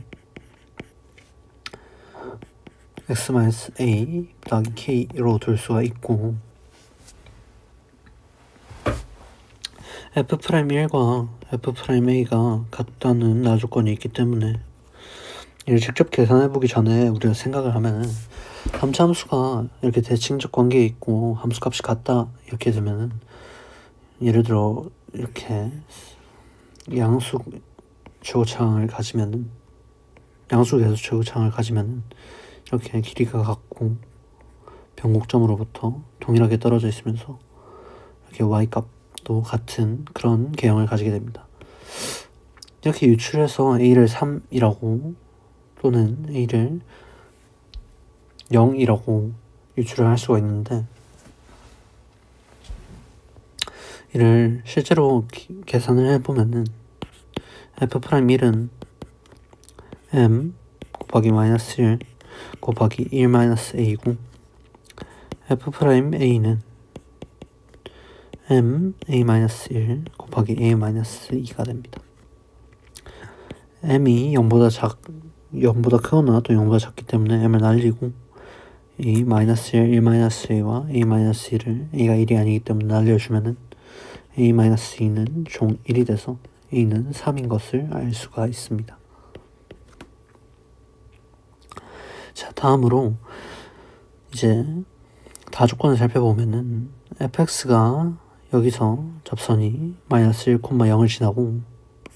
x-a 더하기 k로 둘 수가 있고 f'1과 f'a가 같다는 나조건이 있기 때문에 이를 직접 계산해보기 전에 우리가 생각을 하면은 3차 함수가 이렇게 대칭적 관계에 있고 함수값이 같다 이렇게 되면은 예를 들어 이렇게 양수 최고차항을 가지면은 양수 계수 최고차항을 가지면은 이렇게 길이가 같고 변곡점으로부터 동일하게 떨어져 있으면서 이렇게 y값도 같은 그런 개형을 가지게 됩니다. 이렇게 유출해서 a를 3이라고 또는 a를 0이라고 유출을 할 수가 있는데, 이를 실제로 계산을 해보면은 f'1은 m 곱하기 마이너스 1 곱하기 1 마이너스 a고, f'a는 m a 마이너스 1 곱하기 a 마이너스 2가 됩니다. m이 0보다 크거나 또 0보다 작기 때문에 m을 날리고, 이 마이너스 1, 1 마이너스 a와 a 마이너스 2를 a가 1이 아니기 때문에 날려주면은 a 마이너스 2는 종 1이 돼서 a는 3인 것을 알 수가 있습니다. 자, 다음으로 이제 다조건을 살펴보면은 fx가 여기서 접선이 마이너스 1, 0을 지나고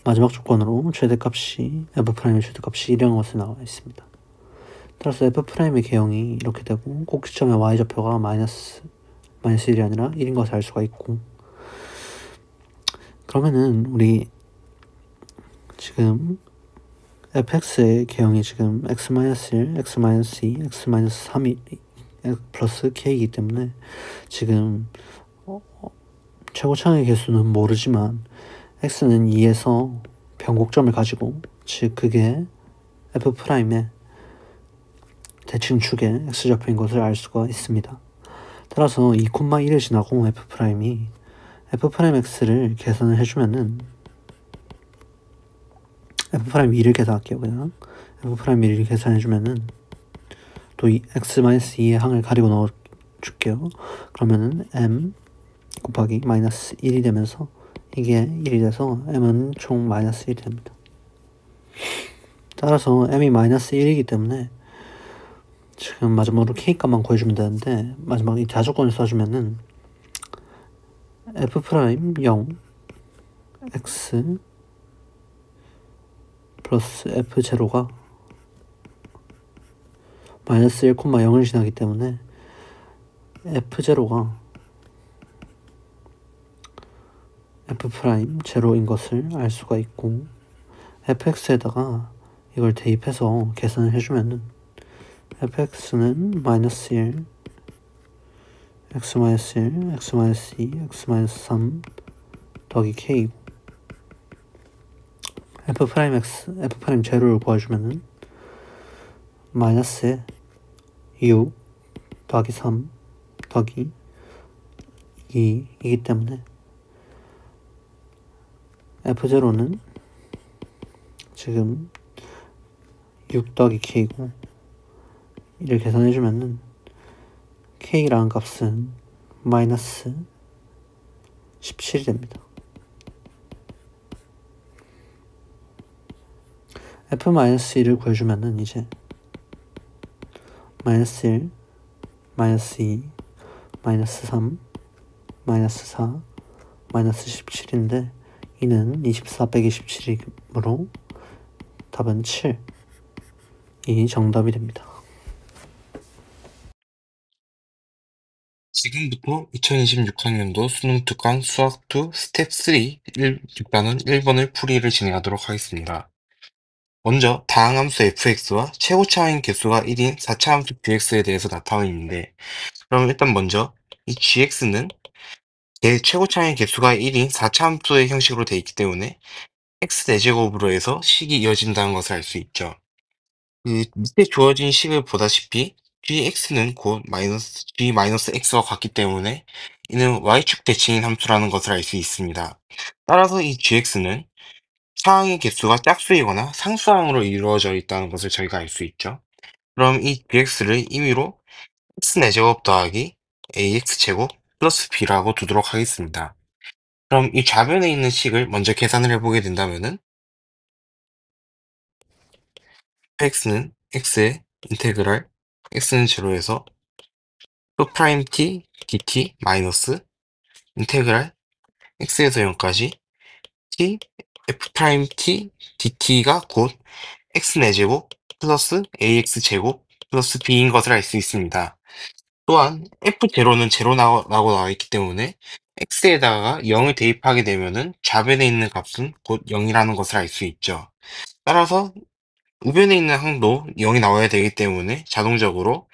마지막 조건으로 최대값이 f'의 최대값이 1이라는 것이 나와 있습니다. 따라서 f'의 개형이 이렇게 되고, 꼭지점의 y좌표가 마이너스 1이 아니라 1인 것을 알 수가 있고, 그러면은 우리 지금 fx의 개형이 지금 x-1, x-2, x-3이 플러스 k이기 때문에 지금 최고차항의 개수는 모르지만 x는 2에서 변곡점을 가지고, 즉 그게 f'의 대칭축의 x좌표인 것을 알 수가 있습니다. 따라서 2, 1을 지나고 f'이 f'x를 계산을 해주면은 f'2를 계산할게요. 그냥 f'2를 계산해주면은 또 x-2의 항을 가리고 넣어줄게요. 그러면은 m 곱하기 마이너스 1이 되면서 이게 1이 돼서 m은 총 마이너스 1이 됩니다. 따라서 m이 마이너스 1이기 때문에 지금 마지막으로 k값만 구해주면 되는데, 마지막 이 다조건을 써주면은 f'0 x 플러스 f0가 마이너스 1, 0을 지나기 때문에 f0가 f'0인 것을 알 수가 있고, fx에다가 이걸 대입해서 계산을 해주면은 fx는 마이너스 1, x-1, x-2, x-3 더하기 k이고, f'0를 구해주면은 마이너스 6 더하기 3 더하기 2이기 때문에 f0는 지금 6 더하기 k이고, 이를 계산해주면은 k라는 값은 마이너스 17이 됩니다. f-1을 구해주면은 이제 마이너스 1, 마이너스 2, 마이너스 3, 마이너스 4, 마이너스 17인데 이는 24 빼기 17이므로 답은 7이 정답이 됩니다. 지금부터 2026학년도 수능 특강 수학 2 스텝 3 6단원 1번을 풀이를 진행하도록 하겠습니다. 먼저 다항함수 fx와 최고차항인 개수가 1인 4차함수 qx에 대해서 나타나 있는데, 그럼 일단 먼저 이 gx는 최고차항인 개수가 1인 4차함수의 형식으로 되어 있기 때문에 x 4제곱으로 해서 식이 이어진다는 것을 알 수 있죠. 그 밑에 주어진 식을 보다시피 gx는 곧 g-x와 같기 때문에 이는 y축 대칭인 함수라는 것을 알 수 있습니다. 따라서 이 gx는 차항의 개수가 짝수이거나 상수항으로 이루어져 있다는 것을 저희가 알 수 있죠. 그럼 이 gx를 임의로 x-제곱 더하기 ax제곱 플러스 b라고 두도록 하겠습니다. 그럼 이 좌변에 있는 식을 먼저 계산을 해보게 된다면은 x는 x의 인테그랄 x는 제로에서 f't dt 마이너스 인테그랄 x에서 0까지 t f't dt가 곧 x 4제곱 플러스 ax제곱 플러스 b인 것을 알 수 있습니다. 또한 f0는 제로라고 나와 있기 때문에 x에다가 0을 대입하게 되면은 좌변에 있는 값은 곧 0이라는 것을 알 수 있죠. 따라서 우변에 있는 항도 0이 나와야 되기 때문에 자동적으로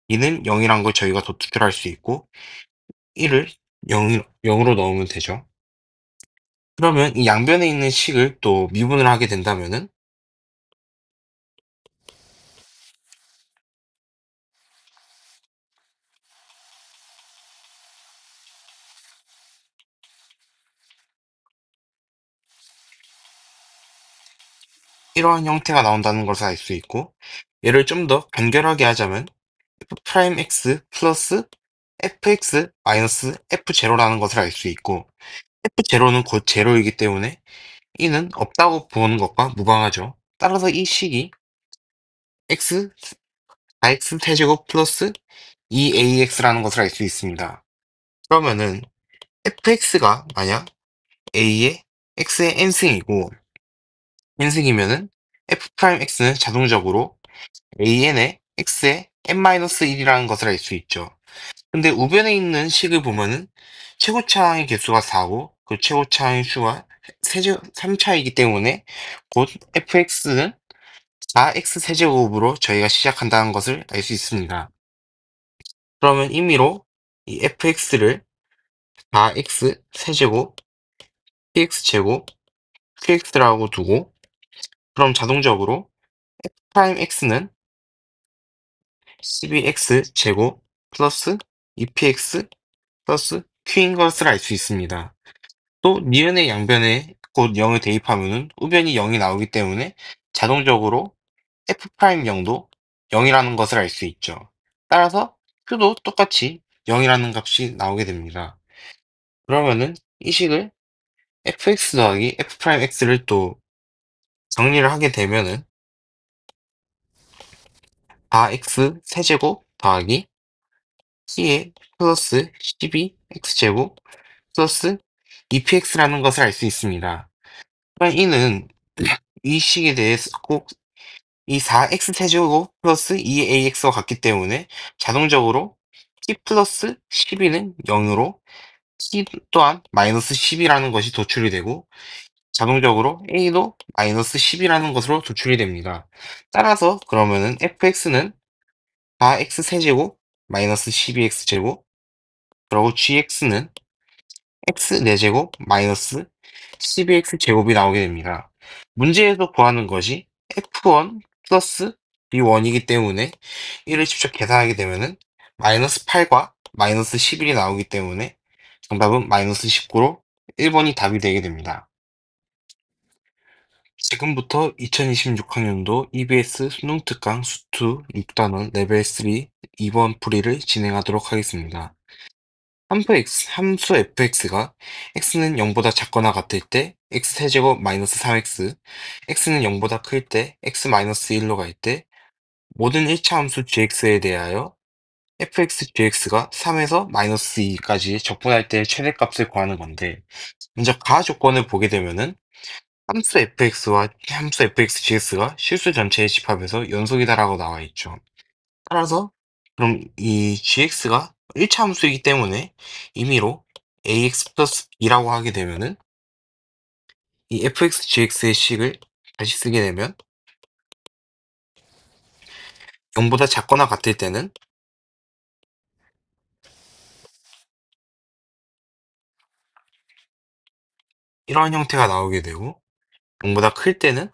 이는 0이란 걸 저희가 도출할 수 있고 1을 0으로 넣으면 되죠. 그러면 이 양변에 있는 식을 또 미분을 하게 된다면은 이러한 형태가 나온다는 것을 알 수 있고, 얘를 좀 더 간결하게 하자면 f'x 플러스 fx 마이너스 f0라는 것을 알 수 있고, f0는 곧 제로이기 때문에 이는 없다고 보는 것과 무방하죠. 따라서 이 식이 x 4x 세제곱 플러스 2ax라는 것을 알 수 있습니다. 그러면은 fx가 만약 a의 x의 n승이고 n승이면은 f'x는 자동적으로 an의 x의 n-1이라는 것을 알 수 있죠. 근데 우변에 있는 식을 보면은 최고차항의 개수가 4고 그 최고차항의 수가 3차이기 때문에 곧 fx는 4x 세제곱으로 저희가 시작한다는 것을 알 수 있습니다. 그러면 임의로 이 fx를 4x 세제곱 px제곱 qx라고 두고 그럼 자동적으로 f'x는 12x 제곱 플러스 2px 플러스 q인 것을 알 수 있습니다. 또 니은의 양변에 곧 0을 대입하면 우변이 0이 나오기 때문에 자동적으로 f'영도 0이라는 것을 알 수 있죠. 따라서 q도 똑같이 0이라는 값이 나오게 됩니다. 그러면은 이 식을 fx 더하기 f'x를 또 정리를 하게 되면은 4x 세제곱 더하기 c의 플러스 12x제곱 플러스 2px라는 것을 알 수 있습니다. 그러면 이는 이 식에 대해서 꼭 이 4x 세제곱 플러스 2ax와 같기 때문에 자동적으로 t 플러스 12는 0으로 t 또한 마이너스 10이라는 것이 도출이 되고 자동적으로 a도 마이너스 10이라는 것으로 도출이 됩니다. 따라서 그러면은 fx는 4x 세제곱 마이너스 12x제곱 그리고 gx는 x 4제곱 마이너스 12x제곱이 나오게 됩니다. 문제에서 구하는 것이 f1 플러스 b1이기 때문에 이를 직접 계산하게 되면은 마이너스 8과 마이너스 11이 나오기 때문에 정답은 마이너스 19로 1번이 답이 되게 됩니다. 지금부터 2026학년도 EBS 수능특강 수투 6단원 레벨 3 2번 풀이를 진행하도록 하겠습니다. 함수 fx가 x는 0보다 작거나 같을 때 x세제곱 마이너스 3x, x는 0보다 클 때 x 마이너스 1로 갈 때 모든 1차 함수 gx에 대하여 fx gx가 3에서 마이너스 2까지 적분할 때 최대값을 구하는 건데 먼저 가 조건을 보게 되면은 함수 fx와 함수 fx gx가 실수 전체의 집합에서 연속이다라고 나와 있죠. 따라서 그럼 이 gx가 1차 함수이기 때문에 임의로 ax 플러스 b라고 하게 되면은 이 fx gx의 식을 다시 쓰게 되면 0보다 작거나 같을 때는 이러한 형태가 나오게 되고 0보다 클 때는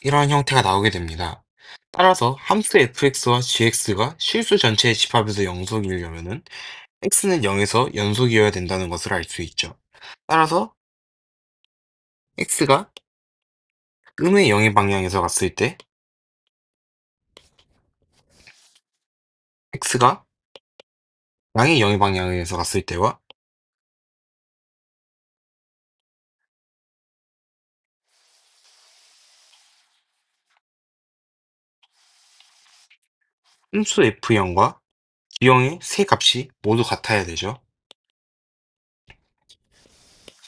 이러한 형태가 나오게 됩니다. 따라서 함수 fx와 gx가 실수 전체의 집합에서 연속이려면은 x는 0에서 연속이어야 된다는 것을 알 수 있죠. 따라서 x가 음의 0의 방향에서 갔을 때 x가 양의 0의 방향에서 갔을 때와 함수 f0과 g0의 세 값이 모두 같아야 되죠.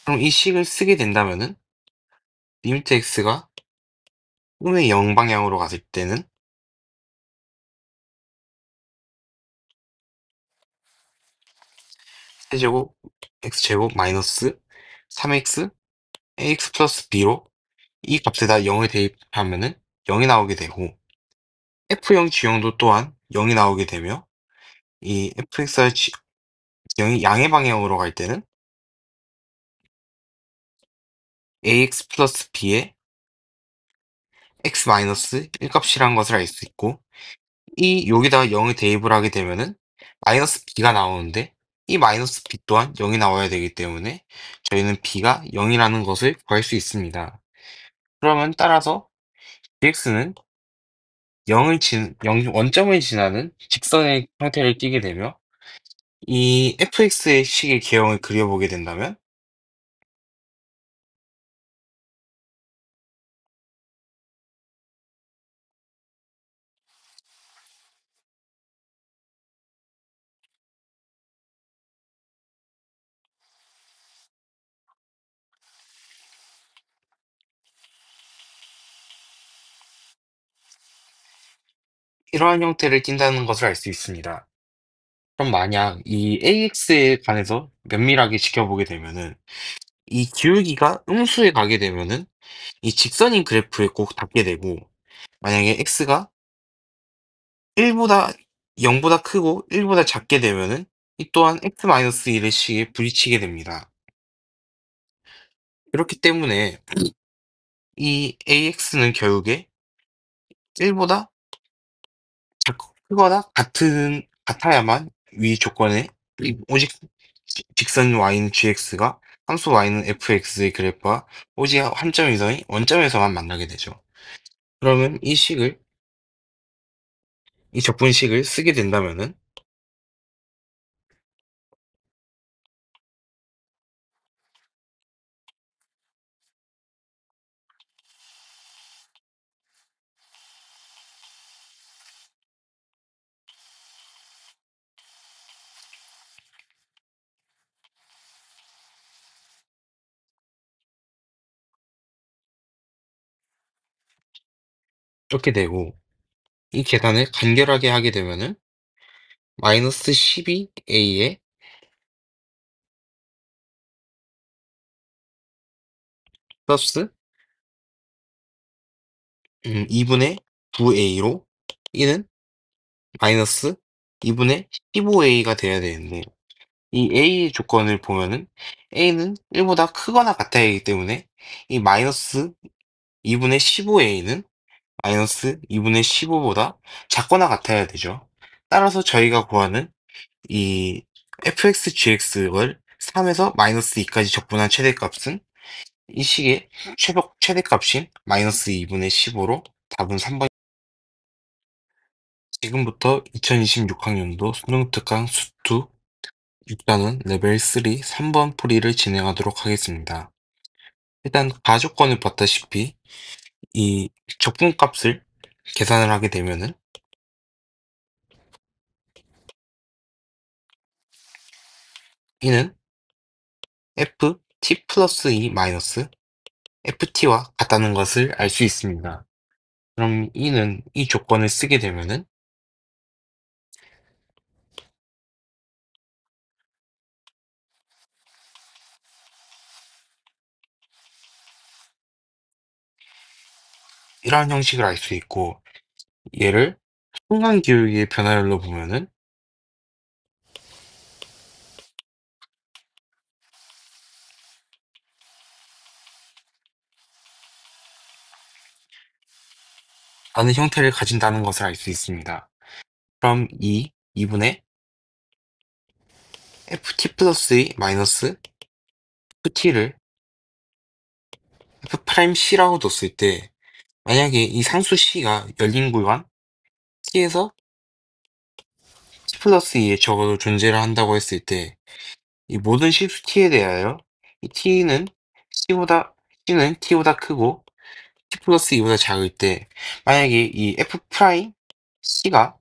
그럼 이 식을 쓰게 된다면은 리미트 x가 음의 0 방향으로 갔을 때는 세제곱 x제곱 마이너스 3x ax 플러스 b로 이 값에다 0을 대입하면은 0이 나오게 되고 F형 G형도 또한 0이 나오게 되며 이 fx와 G형이 양의 방향으로 갈 때는 ax 플러스 b의 x 마이너스 1값이라는 것을 알 수 있고 이 여기다가 0을 대입을 하게 되면은 마이너스 b가 나오는데 이 마이너스 b 또한 0이 나와야 되기 때문에 저희는 b가 0이라는 것을 구할 수 있습니다. 그러면 따라서 dx는 원점을 지나는 직선의 형태를 띠게 되며 이 fx의 식의 개형을 그려보게 된다면 이러한 형태를 띈다는 것을 알 수 있습니다. 그럼 만약 이 AX에 관해서 면밀하게 지켜보게 되면은 이 기울기가 음수에 가게 되면은 이 직선인 그래프에 꼭 닿게 되고 만약에 X가 1보다 0보다 크고 1보다 작게 되면은 이 또한 X-1의 식에 부딪히게 됩니다. 그렇기 때문에 이 AX는 결국에 1보다 크거나 같아야만 위 조건에 오직 직선 y는 gx가 함수 y는 fx의 그래프와 오직 한 점 이상의 원점에서만 만나게 되죠. 그러면 이 적분식을 쓰게 된다면은 이렇게 되고 이 계산을 간결하게 하게 되면은 마이너스 12a에 플러스 2분의 9a로 이는 마이너스 2분의 15a가 돼야 되는데 이 A의 조건을 보면은 A는 1보다 크거나 같아야 하기 때문에 이 마이너스 2분의 15A는 마이너스 2분의 15보다 작거나 같아야 되죠. 따라서 저희가 구하는 이 fx, gx를 3에서 마이너스 2까지 적분한 최대값은 이 식의 최대값인 마이너스 2분의 15로 답은 3번. 지금부터 2026학년도 수능특강 수투 6단원 레벨 3 3번 풀이를 진행하도록 하겠습니다. 일단 가조건을 봤다시피 이 적분값을 계산을 하게 되면은 이는 ft 플러스 2 마이너스 ft와 같다는 것을 알 수 있습니다. 그럼 이는 이 조건을 쓰게 되면은 이러한 형식을 알 수 있고 얘를 순간 기울기의 변화율로 보면은 라는 형태를 가진다는 것을 알 수 있습니다. 그럼 2분의 ft 플러스 2 마이너스 ft를 f'C라고 뒀을 때 만약에 이 상수 C가 열린 구간 T에서 T 플러스 2에 적어도 존재를 한다고 했을 때 이 모든 실수 T에 대하여 이 C는 T보다 크고 T 플러스 2보다 작을 때 만약에 이 f'C가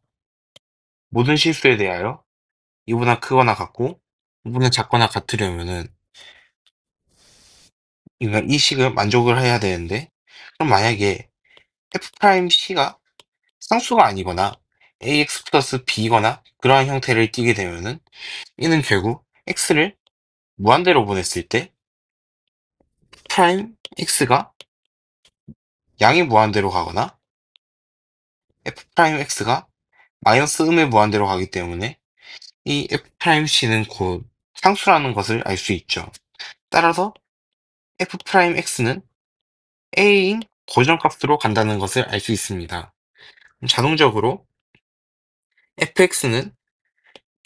모든 실수에 대하여 이보다 크거나 같고 이보다 작거나 같으려면은 이 식을 만족을 해야 되는데 그럼 만약에 f'C가 상수가 아니거나 ax 플러스 b거나 그러한 형태를 띠게 되면은 이는 결국 x를 무한대로 보냈을 때 프라임 x가 양의 무한대로 가거나 f 프라임 x가 마이너스 음의 무한대로 가기 때문에 이 f 프라임 c는 곧 상수라는 것을 알 수 있죠. 따라서 f 프라임 x는 a인 고정값으로 간다는 것을 알 수 있습니다. 자동적으로 fx는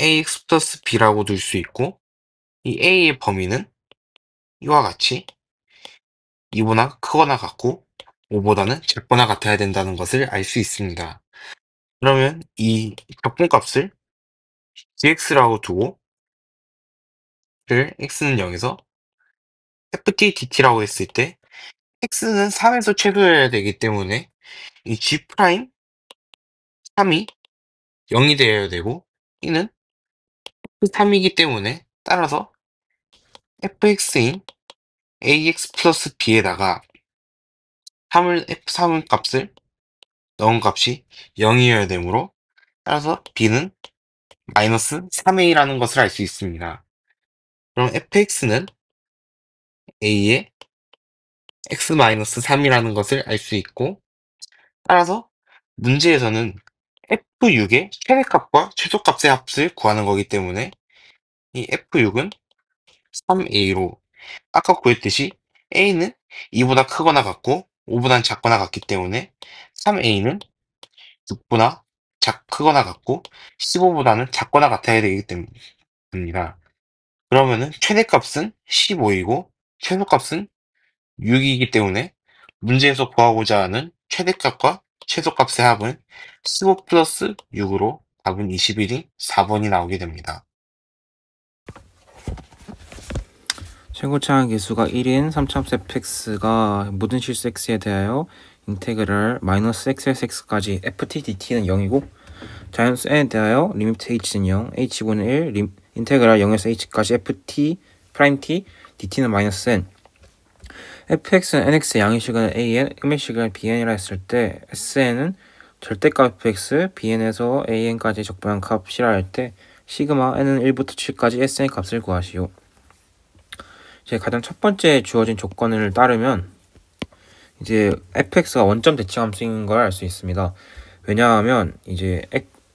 ax 플러스 b라고 둘 수 있고 이 a의 범위는 이와 같이 2보다 크거나 같고 5보다는 작거나 같아야 된다는 것을 알 수 있습니다. 그러면 이 적분값을 gx라고 두고 x는 0에서 ft dt라고 했을 때 x는 3에서 최소여야 되기 때문에 이 g 프라임 3이 0이 되어야 되고 이는 3이기 때문에 따라서 fx인 ax 플러스 b에다가 3 값을 넣은 값이 0이어야 되므로 따라서 b는 마이너스 3a라는 것을 알 수 있습니다. 그럼 fx는 a의 x-3이라는 것을 알 수 있고 따라서 문제에서는 f6의 최대값과 최소값의 합을 구하는 거기 때문에 이 f6은 3a로 아까 구했듯이 a는 2보다 크거나 같고 5보다 작거나 같기 때문에 3a는 6보다 크거나 같고 15보다는 작거나 같아야 되기 때문입니다. 그러면은 최대값은 15이고 최소값은 6이기 때문에 문제에서 구하고자 하는 최대값과 최소값의 합은 15 플러스 6으로 답은 21이 4번이 나오게 됩니다. 최고차항 계수가 1인 3차함수 fx가 모든 실수 x에 대하여 인테그랄 마이너스 x에서 x까지 ft dt는 0이고 자연수 n에 대하여 리미트 h는 0, h분의 1, 인테그랄 0에서 h까지 ft 프라임 t dt는 마이너스 n. fx는 nx의 양의 시간은 an, 음의 시간은 bn이라 했을 때 sn은 절대값 fx, bn에서 an까지 적분한 값이라 할 때 시그마 n은 1부터 7까지 sn의 값을 구하시오. 이제 가장 첫 번째 주어진 조건을 따르면 이제 fx가 원점 대칭 함수인 걸 알 수 있습니다. 왜냐하면 이제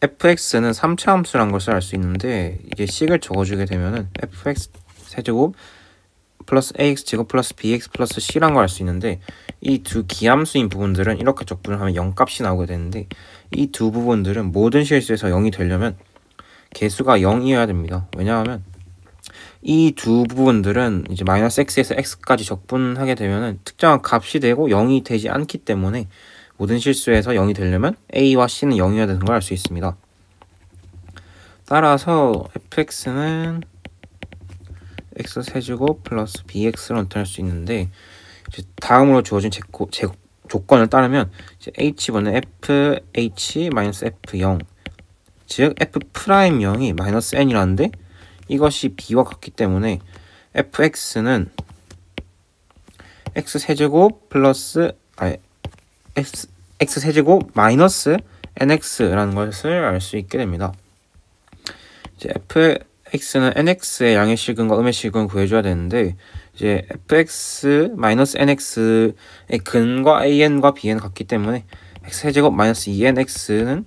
fx는 3차 함수란 것을 알 수 있는데 이제 식을 적어주게 되면은 fx 세제곱 플러스 ax 제곱 플러스 bx 플러스 c란 걸 알 수 있는데 이 두 기함수인 부분들은 이렇게 적분을 하면 0값이 나오게 되는데 이 두 부분들은 모든 실수에서 0이 되려면 개수가 0이어야 됩니다. 왜냐하면 이 두 부분들은 이제 마이너스 x에서 x까지 적분하게 되면은 특정한 값이 되고 0이 되지 않기 때문에 모든 실수에서 0이 되려면 a와 c는 0이어야 되는 걸 알 수 있습니다. 따라서 fx는 x 세제곱 플러스 bx로 나타낼 수 있는데 이제 다음으로 주어진 조건을 따르면 이제 h분의 fh 마이너스 f0 즉 f 프라임 0이 마이너스 n이라는데 이것이 b와 같기 때문에 fx는 x 세제곱 플러스 x 세제곱 마이너스 nx라는 것을 알 수 있게 됩니다. 이제 fx는 nx의 양의 실근과 음의 실근을 구해줘야 되는데 이제 fx 마이너스 nx의 근과 an과 bn 같기 때문에 x 세제곱 마이너스 2nx는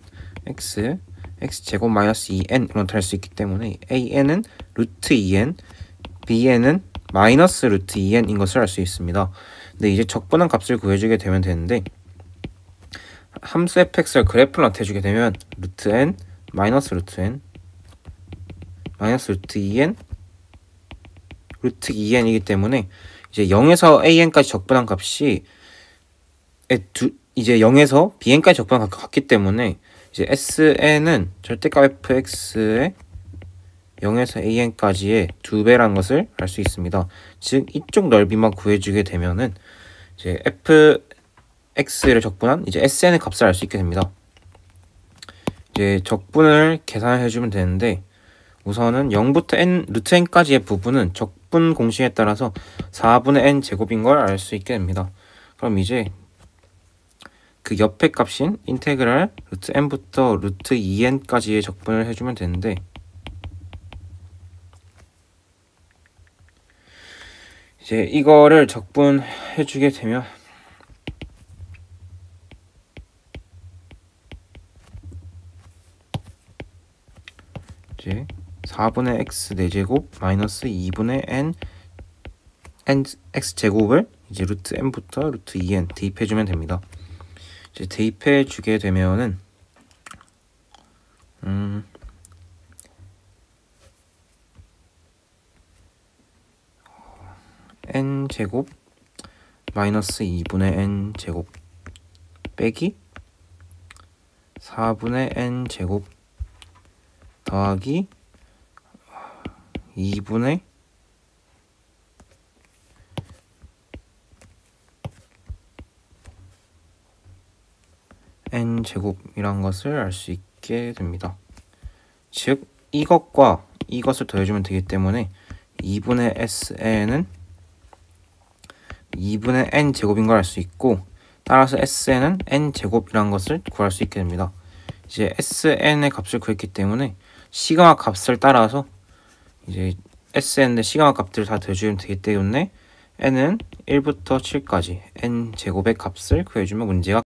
x제곱 마이너스 2n으로 나타낼 수 있기 때문에 an은 루트 2n, bn은 마이너스 루트 2n인 것을 알 수 있습니다. 근데 이제 적분한 값을 구해주게 되면 되는데 함수 fx를 그래프로 나타내주게 되면 루트 n, 마이너스 루트 n, 마이너스 루트 2n, 루트 2n이기 때문에 이제 0에서 an까지 적분한 값이 이제 0에서 bn까지 적분한 값과 같기 때문에 이제 sn은 절대값 fx의 0에서 an까지의 2배라는 것을 알 수 있습니다. 즉 이쪽 넓이만 구해주게 되면은 이제 fx를 적분한 이제 sn의 값을 알 수 있게 됩니다. 이제 적분을 계산해 주면 되는데 우선은 0부터 n 루트 n까지의 부분은 적분 공식에 따라서 4분의 n 제곱인 걸 알 수 있게 됩니다. 그럼 이제 그 옆에 값인 인테그랄 루트 n부터 루트 2n까지의 적분을 해주면 되는데 이제 이거를 적분해 주게 되면 이제 4분의 x 4제곱 마이너스 2분의 n x제곱을 이제 루트 n부터 루트 2n 대입해 주면 됩니다. 이제 대입해 주게 되면은 n제곱 마이너스 2분의 n제곱 빼기 4분의 n제곱 더하기 2분의 n제곱이란 것을 알 수 있게 됩니다. 즉 이것과 이것을 더해주면 되기 때문에 2분의 sn은 2분의 n제곱인 걸 알 수 있고, 따라서 sn은 n제곱이란 것을 구할 수 있게 됩니다. 이제 sn의 값을 구했기 때문에 시그마 값을 따라서 이제 sn의 시그마 값들을 다 더해주면 되기 때문에 n은 1부터 7까지 n제곱의 값을 구해주면 문제가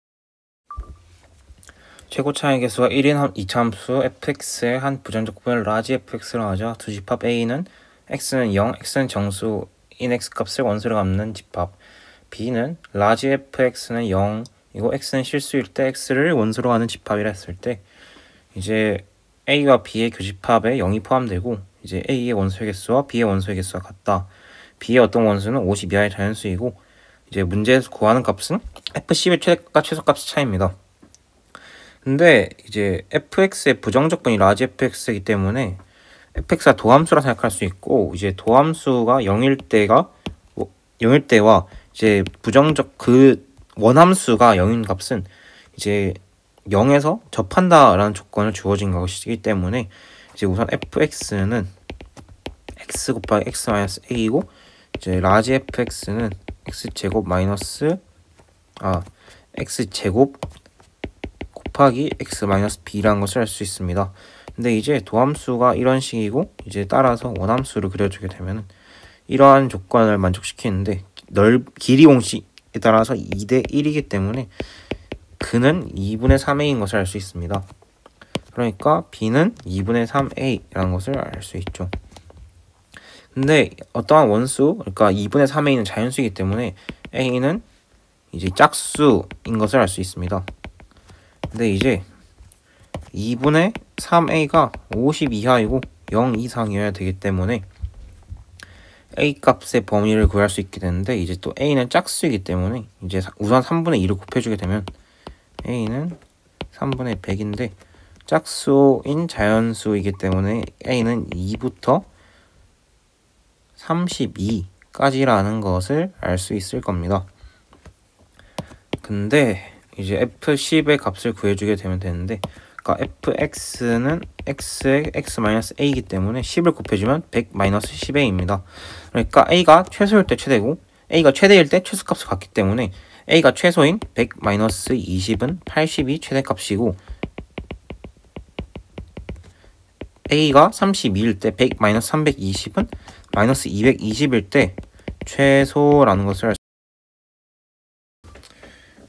최고 차이 개수가 1인 2차 함수 fx의 한 부정적분을 라지 fx로 하자. 두 집합 a는 x는 0, x는 정수인 x 값을 원수로 갚는 집합, b는 라지 fx는 0이고 x는 실수일 때 x를 원수로 하는 집합이라 했을 때 이제 a와 b의 교집합에 0이 포함되고 이제 a의 원소의 개수와 b의 원소의 개수가 같다. b의 어떤 원수는 50 이하의 자연수이고 이제 문제에서 구하는 값은 f10의 최대값과 최소값의 차이입니다. 근데 이제 fx의 부정적분이 라지 fx이기 때문에 fx가 도함수라 생각할 수 있고, 이제 도함수가 0일 때와 이제 부정적 그 원함수가 0인 값은 이제 0에서 접한다라는 조건을 주어진 것이기 때문에 이제 우선 fx는 x 곱하기 x 마이너스 a이고 이제 라지 fx는 x제곱 곱하기 x 마이너스 b라는 것을 알 수 있습니다. 근데 이제 도함수가 이런 식이고 이제 따라서 원함수를 그려주게 되면은 이러한 조건을 만족시키는데 길이 공식에 따라서 2대 1이기 때문에 그는 2분의 3a인 것을 알 수 있습니다. 그러니까 b는 2분의 3a라는 것을 알 수 있죠. 근데 어떠한 원수, 그러니까 2분의 3a는 자연수이기 때문에 a는 이제 짝수인 것을 알 수 있습니다. 근데 이제 2분의 3a가 50 이하이고 0 이상이어야 되기 때문에 a 값의 범위를 구할 수 있게 되는데, 이제 또 a는 짝수이기 때문에 이제 우선 3분의 2를 곱해주게 되면 a는 3분의 100인데 짝수인 자연수이기 때문에 a는 2부터 32까지라는 것을 알 수 있을 겁니다. 근데 이제 f10의 값을 구해주게 되면 되는데, 그러니까 fx는 x의 x-a이기 때문에 10을 곱해주면 100-10a입니다. 그러니까 a가 최소일 때 최대고 a가 최대일 때 최소값을 갖기 때문에 a가 최소인 100-20은 80이 최대값이고, a가 32일 때 100-320은 마이너스 220일 때 최소라는 것을 알 수 있습니다.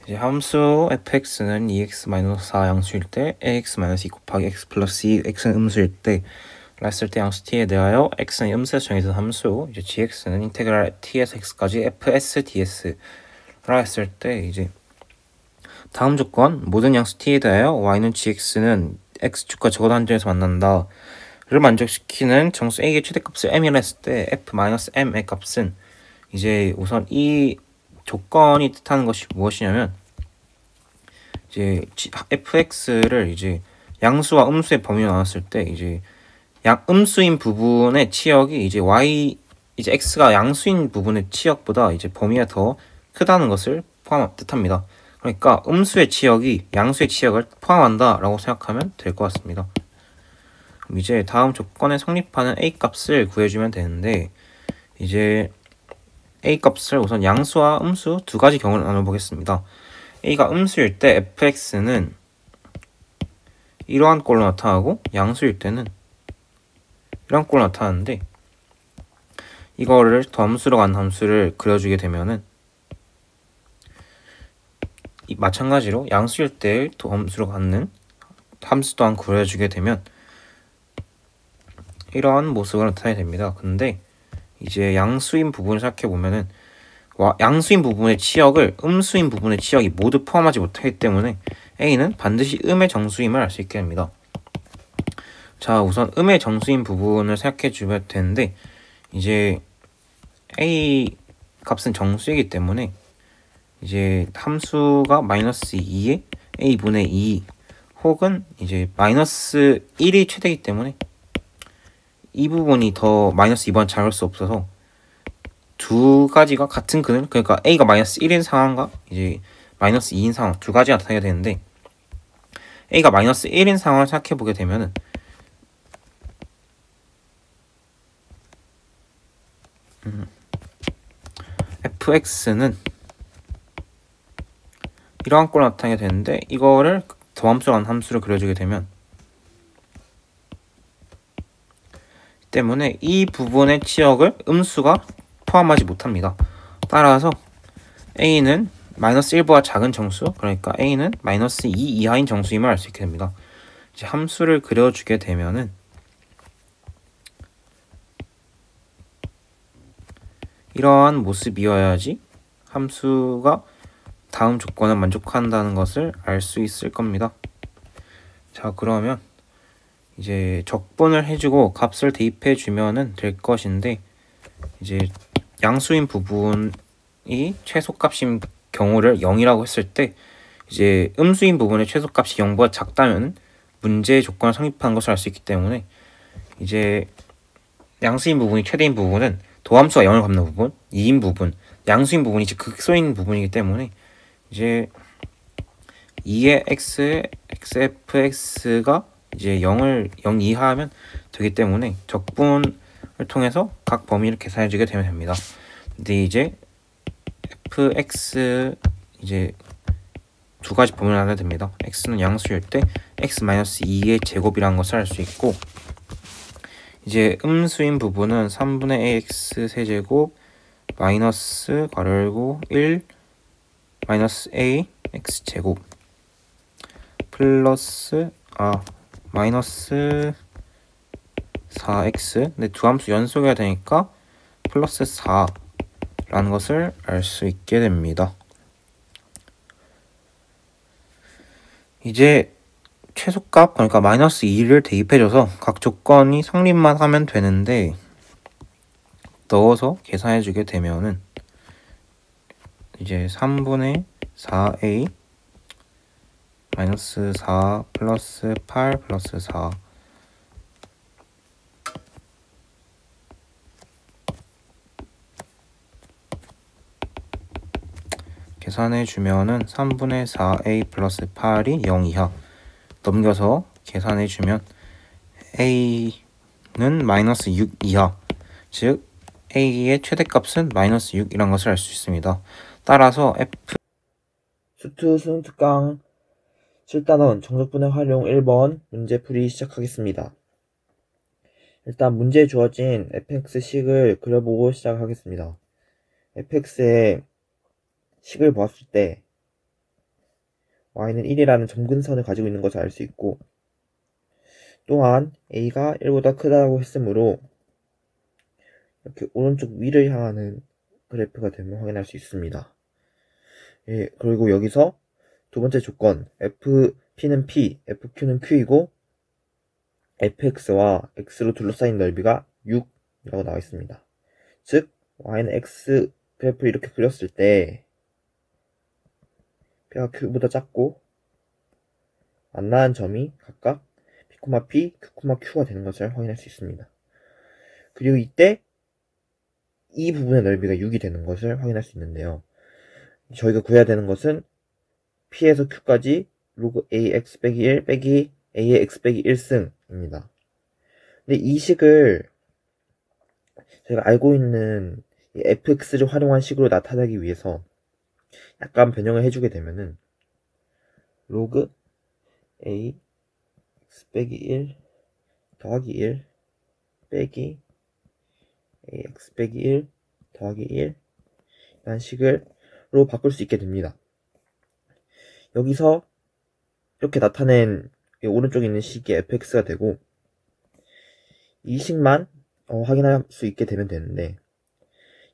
이제 함수 fx는 2x-4 양수일 때 ax-2 곱하기 x 플러스 2, x는 음수일 때 했을 때 양수 t에 대하여 x는 음수에서 정해진 함수, 이제 gx는 인테그랄 t에서 x까지 fs ds라 했을 때 이제 다음 조건 모든 양수 t에 대하여 y는 gx는 x축과 적어도 한 점에서 만난다 를 만족시키는 정수 a의 최대값을 m이라 했을 때 f-m의 값은 이제 우선 이 조건이 뜻하는 것이 무엇이냐면 이제 fx를 이제 양수와 음수의 범위로 나눴을 때 이제 음수인 부분의 치역이 이제 이제 x가 양수인 부분의 치역보다 이제 범위가 더 크다는 것을 뜻합니다. 그러니까 음수의 치역이 양수의 치역을 포함한다라고 생각하면 될 것 같습니다. 그럼 이제 다음 조건에 성립하는 a 값을 구해주면 되는데, 이제 a 값을 우선 양수와 음수 두 가지 경우를 나눠보겠습니다. a가 음수일 때 fx는 이러한 꼴로 나타나고 양수일 때는 이러한 꼴로 나타나는데, 이거를 도함수로 간 함수를 그려주게 되면은 마찬가지로 양수일 때 도함수로 갖는 함수 또한 그려주게 되면 이러한 모습을 나타내게 됩니다. 근데 이제 양수인 부분을 생각해 보면은 양수인 부분의 치역을 음수인 부분의 치역이 모두 포함하지 못하기 때문에 A는 반드시 음의 정수임을 알 수 있게 됩니다. 자, 우선 음의 정수인 부분을 생각해 주면 되는데 이제 A 값은 정수이기 때문에 이제 함수가 마이너스 2에 A분의 2 혹은 이제 마이너스 1이 최대이기 때문에 이 부분이 더 마이너스 2번 작을 수 없어서 두 가지가 같은 근을, 그러니까 A가 마이너스 1인 상황과 이제 마이너스 2인 상황 두 가지가 나타나게 되는데 A가 마이너스 1인 상황을 생각해 보게 되면은 fx는 이러한 꼴로 나타나게 되는데 이거를 더함수로 간 함수를 그려주게 되면 때문에 이 부분의 치역을 음수가 포함하지 못합니다. 따라서 A는 마이너스 1보다 작은 정수, 그러니까 A는 마이너스 2 이하인 정수임을 알 수 있게 됩니다. 이제 함수를 그려주게 되면은 이러한 모습이어야지 함수가 다음 조건을 만족한다는 것을 알 수 있을 겁니다. 자, 그러면 이제 적분을 해주고 값을 대입해 주면은 될 것인데 이제 양수인 부분이 최소값인 경우를 0이라고 했을 때 이제 음수인 부분의 최소값이 0보다 작다면 문제의 조건을 성립한 것을 알 수 있기 때문에 이제 양수인 부분이 최대인 부분은 도함수가 0을 갚는 부분, 2인 부분, 양수인 부분이 이제 극소인 부분이기 때문에 이제 2의 xfx가 이제 0 이하하면 되기 때문에 적분을 통해서 각 범위를 계산해주게 되면 됩니다. 근데 이제 fx 이제 두 가지 범위를 나눠야 됩니다. x는 양수일 때 x-2의 제곱이라는 것을 알 수 있고 이제 음수인 부분은 3분의 ax 세제곱 마이너스 괄호 열고 1 마이너스 a x 제곱 플러스 마이너스 4x 근데 두 함수 연속해야 되니까 플러스 4라는 것을 알 수 있게 됩니다. 이제 최소값 그러니까 마이너스 2를 대입해줘서 각 조건이 성립만 하면 되는데 넣어서 계산해주게 되면은 이제 3분의 4a 마이너스 4 플러스 8 플러스 4 계산해주면은 3분의 4a 플러스 8이 0 이하 넘겨서 계산해주면 a는 마이너스 6 이하 즉 a의 최대값은 마이너스 6이란 것을 알 수 있습니다. 따라서 f 수투 수능 특강 7단원 정적분해 활용 1번 문제 풀이 시작하겠습니다. 일단 문제에 주어진 fx식을 그려보고 시작하겠습니다. fx의 식을 보았을 때 y는 1이라는 점근선을 가지고 있는 것을 알 수 있고 또한 a가 1보다 크다고 했으므로 이렇게 오른쪽 위를 향하는 그래프가 되면 확인할 수 있습니다. 예, 그리고 여기서 두 번째 조건 fp는 p, fq는 q이고 fx와 x로 둘러싸인 넓이가 6이라고 나와 있습니다. 즉 y는 x 그래프를 이렇게 그렸을 때 p가 q보다 작고 만나는 점이 각각 p, q가 되는 것을 확인할 수 있습니다. 그리고 이때 이 부분의 넓이가 6이 되는 것을 확인할 수 있는데요. 저희가 구해야 되는 것은 p에서 q까지 로그 ax 빼기 1 빼기 a의 x 빼기 1승입니다. 근데 이 식을 저희가 알고 있는 fx를 활용한 식으로 나타내기 위해서 약간 변형을 해주게 되면은 로그 a x 빼기 1 더하기 1 빼기 ax 빼기 1 더하기 1 이런 식으로 바꿀 수 있게 됩니다. 여기서 이렇게 나타낸 오른쪽에 있는 식이 fx가 되고 이 식만 확인할 수 있게 되면 되는데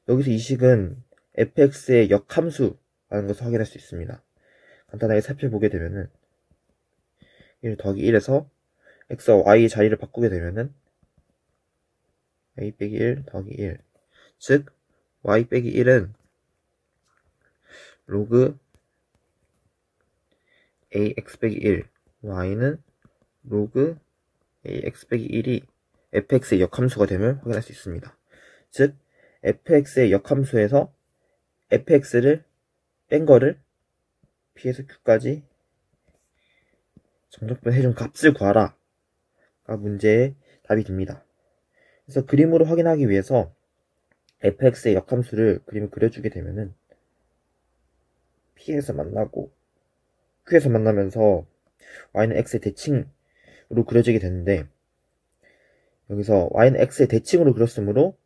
여기서 이 식은 fx의 역함수라는 것을 확인할 수 있습니다. 간단하게 살펴보게 되면은 1 더하기 1에서 x와 y의 자리를 바꾸게 되면은 a 빼기 1 더하기 1 즉 y 빼기 1은 로그 ax 빼기 1 y는 로그 ax 빼기 1이 fx의 역함수가 됨을 확인할 수 있습니다. 즉 fx의 역함수에서 fx를 뺀 거를 p에서 q까지 정적분 해준 값을 구하라 가 문제의 답이 됩니다. 그래서 그림으로 확인하기 위해서 fx의 역함수를 그림을 그려주게 되면은 p에서 만나고 q에서 만나면서 y는 x의 대칭으로 그려지게 되는데 여기서 y는 x의 대칭으로 그렸으므로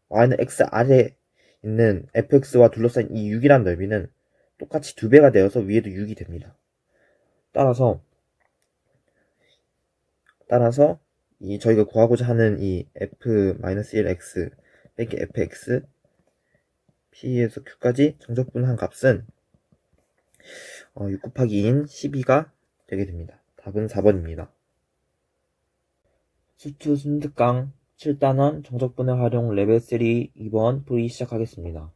y는 x 아래에 있는 fx와 둘러싸인 이 6이라는 넓이는 똑같이 2배가 되어서 위에도 6이 됩니다. 따라서 저희가 구하고자 하는 이 f-1x 빼기 fx p에서 q까지 정적분한 값은 6 곱하기 2인 12가 되게 됩니다. 답은 4번입니다. 수투 순특강 7단원 정적분해 활용 레벨 3 2번 풀이 시작하겠습니다.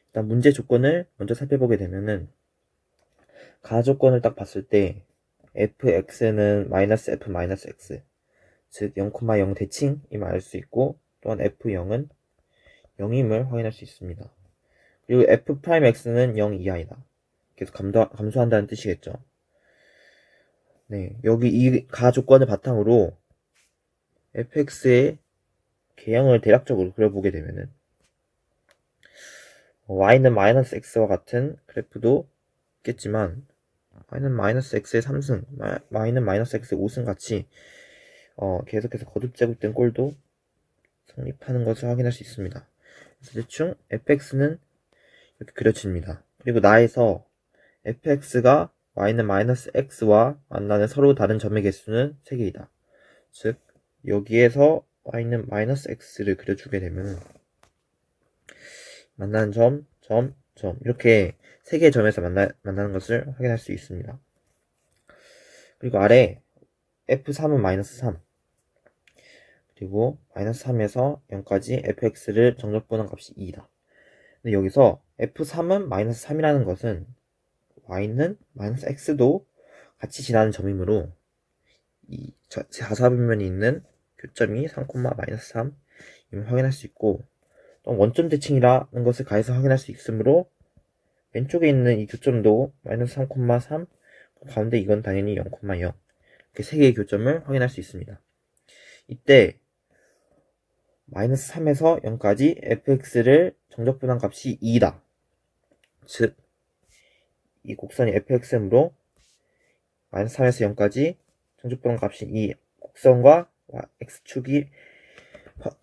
일단 문제 조건을 먼저 살펴보게 되면은 가조건을 딱 봤을 때 fx는 -f-x 즉 0,0 대칭임을 알 수 있고 또한 f0은 0임을 확인할 수 있습니다. 그리고 f'x는 0 이하이다. 계속 감소한다는 뜻이겠죠. 네, 여기 이 가조건을 바탕으로 fx의 개형을 대략적으로 그려보게 되면은 y는 -x와 같은 그래프도 있겠지만 y는 -x의 3승, y는 -x의 5승 같이 계속해서 거듭제곱된 꼴도 성립하는 것을 확인할 수 있습니다. 그래서 대충 fx는 이렇게 그려집니다. 그리고 나에서 fx가 y는 -x와 만나는 서로 다른 점의 개수는 3개이다. 즉 여기에서 y는 -x를 그려주게 되면 만나는 점 이렇게 3개의 점에서 만나는 것을 확인할 수 있습니다. 그리고 아래 f3은 -3 그리고 -3에서 0까지 fx를 정적분한 값이 2이다. 근데 여기서 f3은 -3이라는 것은 y는 -x도 같이 지나는 점이므로 이 자사변면이 있는 교점이 3,-3임을 확인할 수 있고 또 원점 대칭이라는 것을 가해서 확인할 수 있으므로 왼쪽에 있는 이 교점도 -3,3 가운데 이건 당연히 0,0 이렇게 3개의 교점을 확인할 수 있습니다. 이때 -3에서 0까지 fx를 정적분한 값이 2이다. 즉 이 곡선이 fx이므로 -3에서 0까지 정적분한 값이 2 곡선과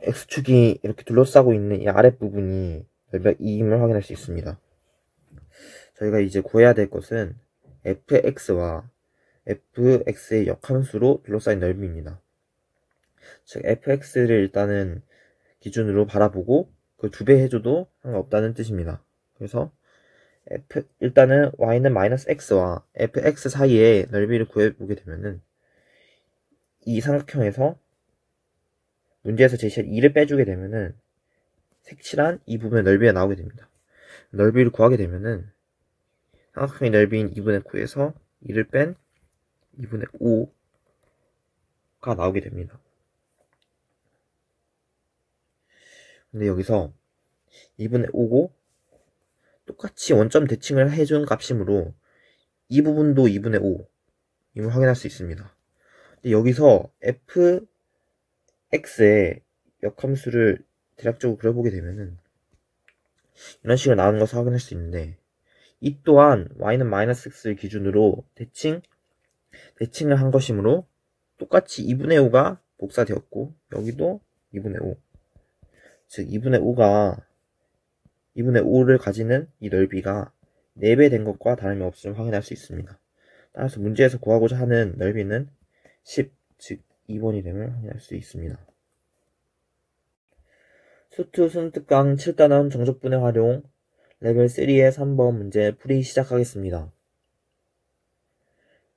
x축이 이렇게 둘러싸고 있는 이 아랫부분이 넓이가 2임을 확인할 수 있습니다. 저희가 이제 구해야 될 것은 fx와 fx의 역함수로 둘러싸인 넓이입니다. 즉 fx를 일단은 기준으로 바라보고 그 2배 해줘도 상관없다는 뜻입니다. 그래서 일단은 y는 -x와 fx 사이의 넓이를 구해보게 되면은 이 삼각형에서 문제에서 제시한 2를 빼주게 되면은 색칠한 이 부분의 넓이가 나오게 됩니다. 넓이를 구하게 되면은 삼각형의 넓이인 2분의 9에서 2를 뺀 2분의 5가 나오게 됩니다. 근데 여기서 2분의 5고 똑같이 원점 대칭을 해준 값이므로 이 부분도 2분의 5임을 확인할 수 있습니다. 근데 여기서 fx의 역함수를 대략적으로 그려보게 되면은 이런 식으로 나오는 것을 확인할 수 있는데 이 또한 y는 -x를 기준으로 대칭을 한 것이므로 똑같이 2분의 5가 복사되었고 여기도 2분의 5 즉 2분의 5를 가지는 이 넓이가 4배 된 것과 다름이 없음을 확인할 수 있습니다. 따라서 문제에서 구하고자 하는 넓이는 10, 즉 2번이 됨을 확인할 수 있습니다. 수투 순특강 7단원 정적분해 활용 레벨 3의 3번 문제 풀이 시작하겠습니다.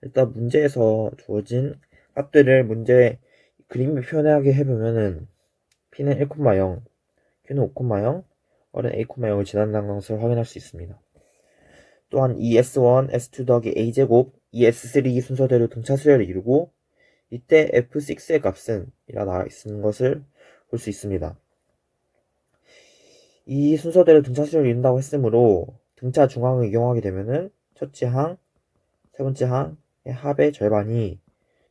일단 문제에서 주어진 값들을 문제 그림을 표현하게 해보면은 P는 1,0, Q는 5,0, R은 A,0을 지난다는 것을 확인할 수 있습니다. 또한 이 S1, S2 더하기 A제곱, 이 S3 순서대로 등차 수열을 이루고 이때 F6의 값은 이라 나와 있는 것을 볼 수 있습니다. 이 순서대로 등차 수열을 이룬다고 했으므로 등차 중앙을 이용하게 되면은 첫째 항, 세 번째 항의 합의 절반이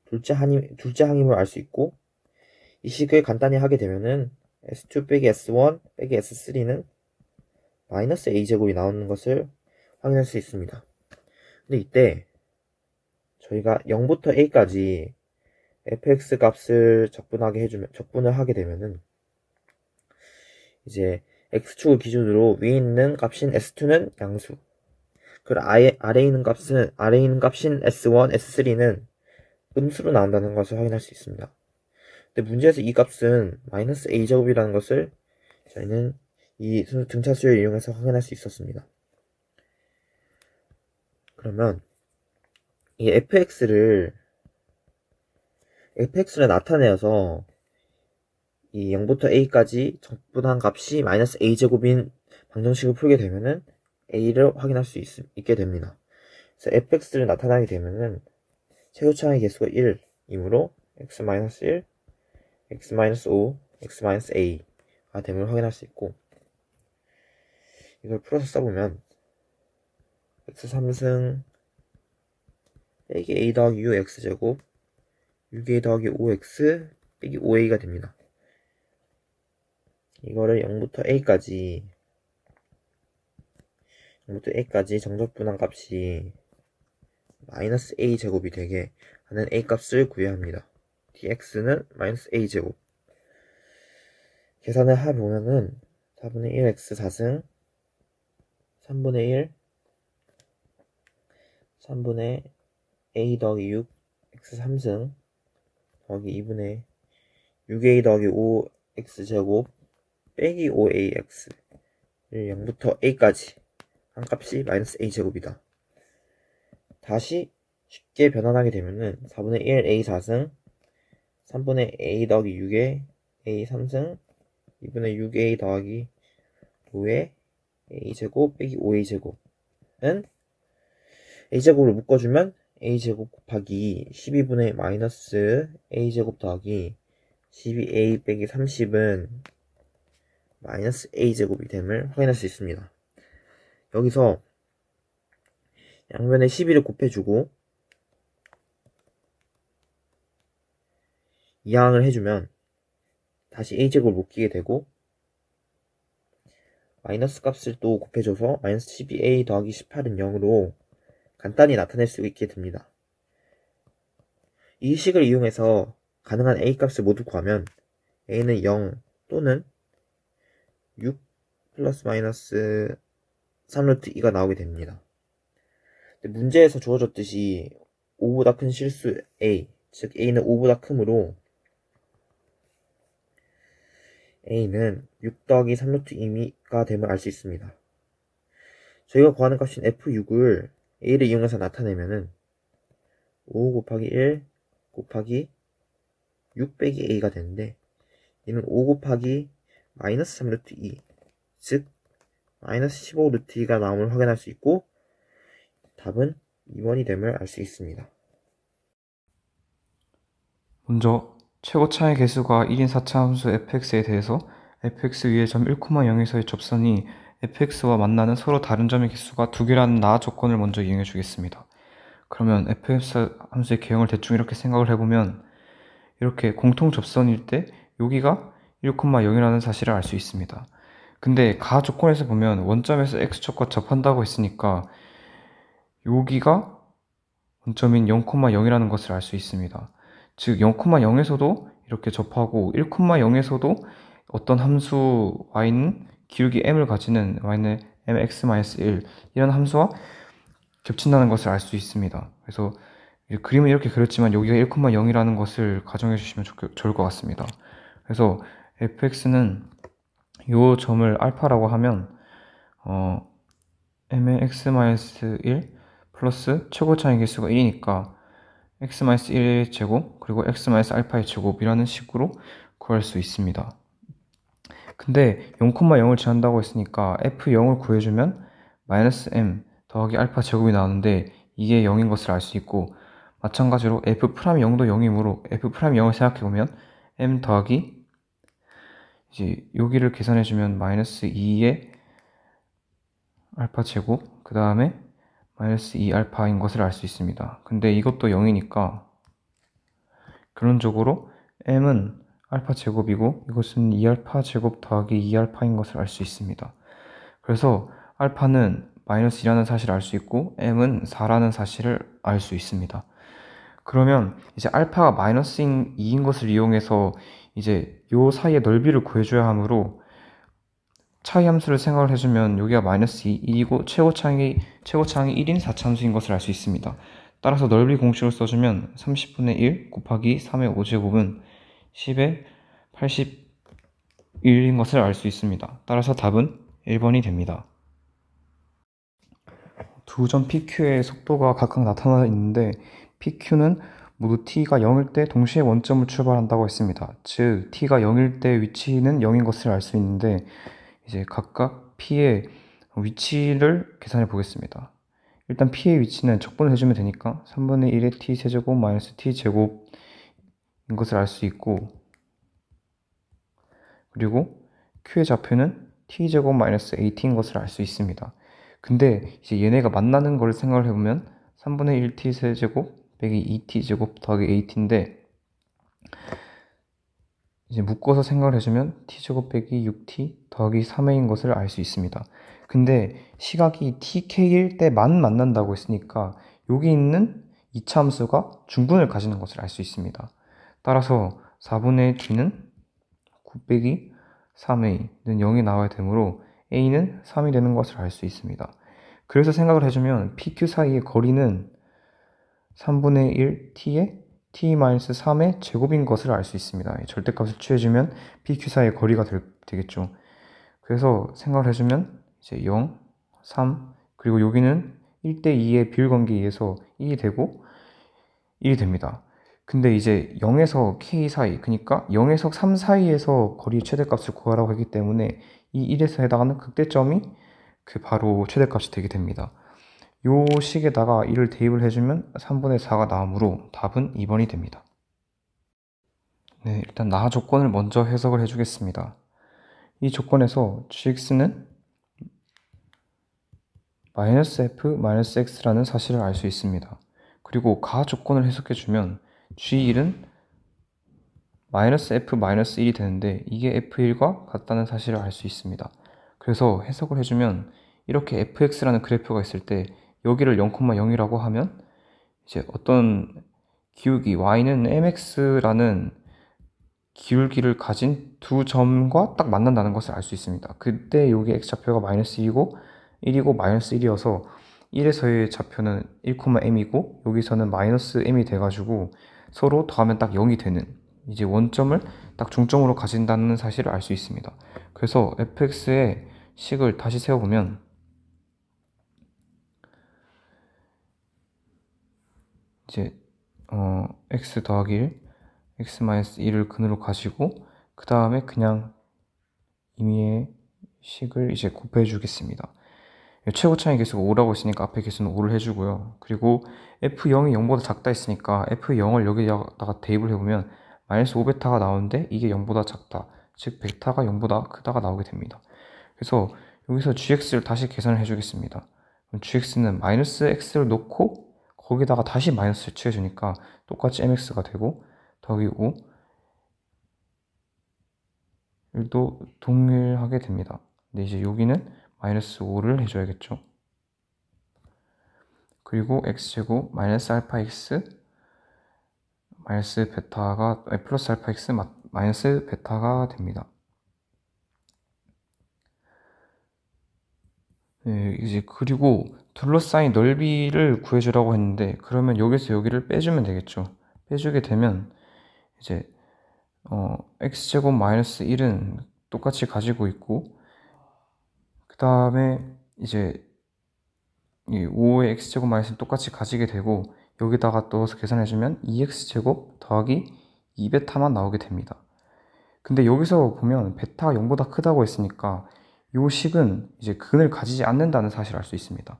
둘째 항임을 알 수 있고 이 식을 간단히 하게 되면은 S2 빼기 S1 빼기 S3는 마이너스 A제곱이 나오는 것을 확인할 수 있습니다. 근데 이때 저희가 0부터 A까지 fx 값을 적분을 하게 되면은 이제 x축을 기준으로 위에 있는 값인 S2는 양수, 그리고 아래에 있는 값인 S1, S3는 음수로 나온다는 것을 확인할 수 있습니다. 근데 문제에서 이 값은 마이너스 a제곱이라는 것을 저희는 이 등차 수열을 이용해서 확인할 수 있었습니다. 그러면 이 fx를 나타내어서 이 0부터 a까지 적분한 값이 마이너스 a제곱인 방정식을 풀게 되면은 a를 확인할 수 있게 됩니다. 그래서 fx를 나타나게 되면은 최고차의 개수가 1이므로 x-1, x-5, x-a가 됨을 확인할 수 있고, 이걸 풀어서 써보면 x3승 빼기 a 더하기 u x제곱 6a 더하기 5x 빼기 5a가 됩니다. 이거를 0부터 a까지 정적분한 값이 마이너스 a제곱이 되게 하는 a 값을 구해야 합니다. dx는 마이너스 a제곱. 계산을 해보면은 4분의 1 x 4승 3분의 a 더하기 6 x 3승 더하기 2분의 6a 더하기 5 x제곱 빼기 5ax를 0부터 a까지 한 값이 마이너스 a제곱이다. 다시 쉽게 변환하게 되면은 4분의 1 a 4승 3분의 a 더하기 6에 a 3승 2분의 6a 더하기 5에 a제곱 빼기 5a제곱은 a제곱을 묶어주면 a제곱 곱하기 12분의 마이너스 a제곱 더하기 12a 빼기 30은 마이너스 a제곱이 됨을 확인할 수 있습니다. 여기서 양변에 12를 곱해주고 이항을 해주면 다시 a제곱을 묶이게 되고 마이너스 값을 또 곱해줘서 마이너스 12a 더하기 18은 0으로 간단히 나타낼 수 있게 됩니다. 이 식을 이용해서 가능한 a 값을 모두 구하면 a는 0 또는 6 플러스 마이너스 3루트 2가 나오게 됩니다. 문제에서 주어졌듯이 5보다 큰 실수 a, 즉 a는 5보다 크므로 a는 6 더하기 3루트 2가 됨을 알 수 있습니다. 저희가 구하는 값인 f6을 a를 이용해서 나타내면은 5 곱하기 1 곱하기 6 빼기 a가 되는데 이는 5 곱하기 마이너스 3루트 2, 즉 마이너스 15 루트 2가 나옴을 확인할 수 있고 답은 2번이 됨을 알 수 있습니다. 먼저 최고차의 개수가 1인 4차 함수 fx에 대해서 fx 위의 점 1,0에서의 접선이 fx와 만나는 서로 다른 점의 개수가 2개라는 나와 조건을 먼저 이용해 주겠습니다. 그러면 fx 함수의 개형을 대충 이렇게 생각을 해보면 이렇게 공통 접선일 때 여기가 1,0이라는 사실을 알 수 있습니다. 근데 가 조건에서 보면 원점에서 x축과 접한다고 했으니까 여기가 원점인 0,0이라는 것을 알 수 있습니다. 즉 0,0에서도 이렇게 접하고 1,0에서도 어떤 함수 y는 기울기 m을 가지는 y는 mx-1 이런 함수와 겹친다는 것을 알 수 있습니다. 그래서 그림은 이렇게 그렸지만 여기가 1,0이라는 것을 가정해 주시면 좋을 것 같습니다. 그래서 fx는 이 점을 알파라고 하면 m의 x-1 플러스 최고 차이 개수가 1이니까 x-1의 제곱 그리고 x-알파의 제곱이라는 식으로 구할 수 있습니다. 근데 0,0을 제한다고 했으니까 f0을 구해주면 -m 더하기 알파 제곱이 나오는데 이게 0인 것을 알 수 있고, 마찬가지로 f'0도 0이므로 f'0을 생각해보면 m 더하기 이제 여기를 계산해주면 -2의 알파 제곱 그 다음에 -2 알파인 것을 알 수 있습니다. 근데 이것도 0이니까 결론적으로 m은 알파 제곱이고 이것은 2알파 제곱 더하기 2알파인 것을 알 수 있습니다. 그래서 알파는 -2라는 사실을 알 수 있고 m은 4라는 사실을 알 수 있습니다. 그러면 이제 알파가 -2인 것을 이용해서 이제 요 사이의 넓이를 구해줘야 하므로 차이 함수를 생각을 해주면 여기가 -2, 1이고 최고차항이 1인 4차함수인 것을 알 수 있습니다. 따라서 넓이 공식을 써주면 30분의 1 곱하기 3의 5제곱은 10의 81인 것을 알 수 있습니다. 따라서 답은 1번이 됩니다. 두 점 PQ의 속도가 각각 나타나 있는데 PQ는 모두 t가 0일 때 동시에 원점을 출발한다고 했습니다. 즉 t가 0일 때 위치는 0인 것을 알 수 있는데 이제 각각 P의 위치를 계산해 보겠습니다. 일단 P의 위치는 적분을 해주면 되니까 3분의 1의 t세제곱 마이너스 t제곱인 것을 알 수 있고, 그리고 Q의 좌표는 t제곱 마이너스 at인 것을 알 수 있습니다. 근데 이제 얘네가 만나는 걸 생각을 해보면 3분의 1 t세제곱 빼기 2t제곱 더하기 at인데 이제 묶어서 생각을 해주면 t제곱 빼기 6t 더하기 3a인 것을 알 수 있습니다. 근데 시각이 tk일 때만 만난다고 했으니까 여기 있는 2차 함수가 중분을 가지는 것을 알 수 있습니다. 따라서 4분의 t는 9 빼기 3a는 0이 나와야 되므로 a는 3이 되는 것을 알 수 있습니다. 그래서 생각을 해주면 pq 사이의 거리는 3분의 1 t의 t-3의 제곱인 것을 알 수 있습니다. 절대값을 취해주면 pq 사이의 거리가 되겠죠. 그래서 생각을 해주면 이제 0, 3, 그리고 여기는 1대2의 비율관계에 의해서 1이 되고 1이 됩니다. 근데 이제 0에서 k 사이, 그러니까 0에서 3 사이에서 거리의 최대값을 구하라고 했기 때문에 이 1에서 해당하는 극대점이 바로 최대값이 되게 됩니다. 요 식에다가 1을 대입을 해주면 3분의 4가 나오므로 답은 2번이 됩니다. 네, 일단 나 조건을 먼저 해석을 해주겠습니다. 이 조건에서 gx는 -f-x라는 사실을 알 수 있습니다. 그리고 가 조건을 해석해주면 g1은 -f-1이 되는데 이게 f1과 같다는 사실을 알 수 있습니다. 그래서 해석을 해주면 이렇게 fx라는 그래프가 있을 때 여기를 0,0이라고 하면 이제 어떤 기울기 y는 mx라는 기울기를 가진 두 점과 딱 만난다는 것을 알 수 있습니다. 그때 여기 x좌표가 -2고 1이고 -1이어서 1에서의 좌표는 1,m이고 여기서는 -m이 돼가지고 서로 더하면 딱 0이 되는, 이제 원점을 딱 중점으로 가진다는 사실을 알 수 있습니다. 그래서 fx의 식을 다시 세워보면 이제 x 더하기 1, x-1을 근으로 가지고 그 다음에 그냥 임의의 식을 이제 곱해 주겠습니다. 최고 차이 개수가 5라고 했으니까 앞에 개수는 5를 해주고요. 그리고 f0이 0보다 작다 했으니까 f0을 여기다가 대입을 해보면 -5베타가 나오는데 이게 0보다 작다, 즉 베타가 0보다 크다가 나오게 됩니다. 그래서 여기서 gx를 다시 계산을 해주겠습니다. 그럼 gx는 -x를 놓고 거기다가 다시 마이너스를 취해주니까 똑같이 mx가 되고 더하기 5 도 동일하게 됩니다. 근데 이제 여기는 -5를 해줘야겠죠. 그리고 x제곱 -알파 x 플러스 알파 x 마이너스 베타가 됩니다. 네, 이제 그리고 둘러싸인 넓이를 구해주라고 했는데, 그러면 여기서 여기를 빼주면 되겠죠. 빼주게 되면 이제 x제곱 마이너스 1은 똑같이 가지고 있고, 그 다음에 이제 이 5의 x제곱 마이너스는 똑같이 가지게 되고, 여기다가 넣어서 계산해주면 2x제곱 더하기 2베타만 나오게 됩니다. 근데 여기서 보면 베타가 0보다 크다고 했으니까 이 식은 이제 근을 가지지 않는다는 사실을 알 수 있습니다.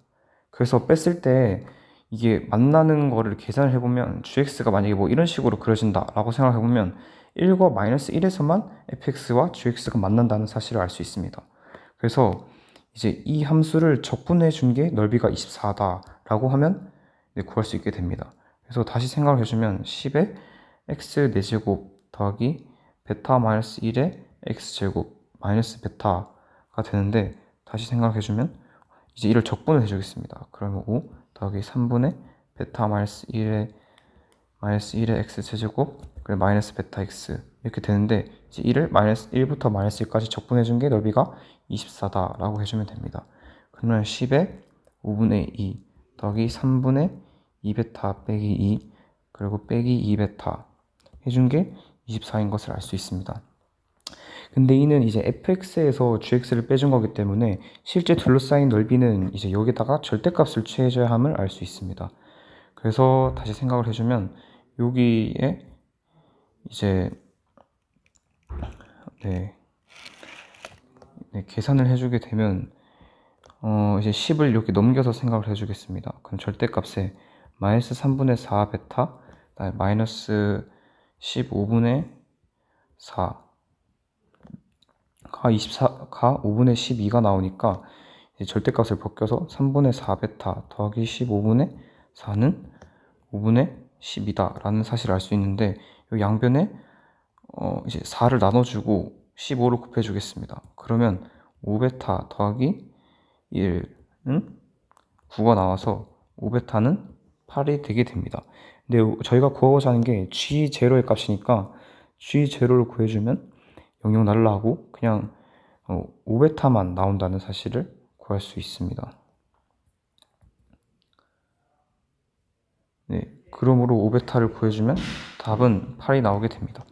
그래서 뺐을 때 이게 만나는 거를 계산을 해보면 gx가 만약에 뭐 이런 식으로 그려진다 라고 생각해보면 1과 마이너스 1에서만 fx와 gx가 만난다는 사실을 알 수 있습니다. 그래서 이제 이 함수를 적분해 준 게 넓이가 24다 라고 하면 구할 수 있게 됩니다. 그래서 다시 생각을 해주면 10의 x 4제곱 더하기 베타 마이너스 1의 x제곱 마이너스 베타가 되는데, 다시 생각해주면 이제 이를 적분을 해주겠습니다. 그러면 5 더하기 3분의 베타 마이너스 1의 x제곱 그리고 마이너스 베타 x 이렇게 되는데, 이제 이를 마이너스 1부터 마이너스 1까지 적분해준 게 넓이가 24다 라고 해주면 됩니다. 그러면 10의 5분의 2 더하기 3분의 2베타 빼기 2 그리고 빼기 2베타 해준 게 24인 것을 알 수 있습니다. 근데 이는 이제 fx에서 gx를 빼준 거기 때문에 실제 둘러싸인 넓이는 이제 여기다가 절대값을 취해줘야 함을 알 수 있습니다. 그래서 다시 생각을 해주면 여기에 이제 계산을 해주게 되면 이제 10을 이렇게 넘겨서 생각을 해주겠습니다. 그럼 절대값에 마이너스 3분의 4 베타 마이너스 15분의 4가 5분의 12가 나오니까 이제 절대값을 벗겨서 3분의 4 베타 더하기 15분의 4는 5분의 10이다 라는 사실을 알 수 있는데, 이 양변에 이제 4를 나눠주고 15를 곱해주겠습니다. 그러면 5베타 더하기 1은 9가 나와서 5베타는 8이 되게 됩니다. 근데 저희가 구하고자 하는 게 G0의 값이니까 G0를 구해주면 영영 날라가고 그냥 5베타만 나온다는 사실을 구할 수 있습니다. 그러므로 5베타를 구해주면 답은 8이 나오게 됩니다.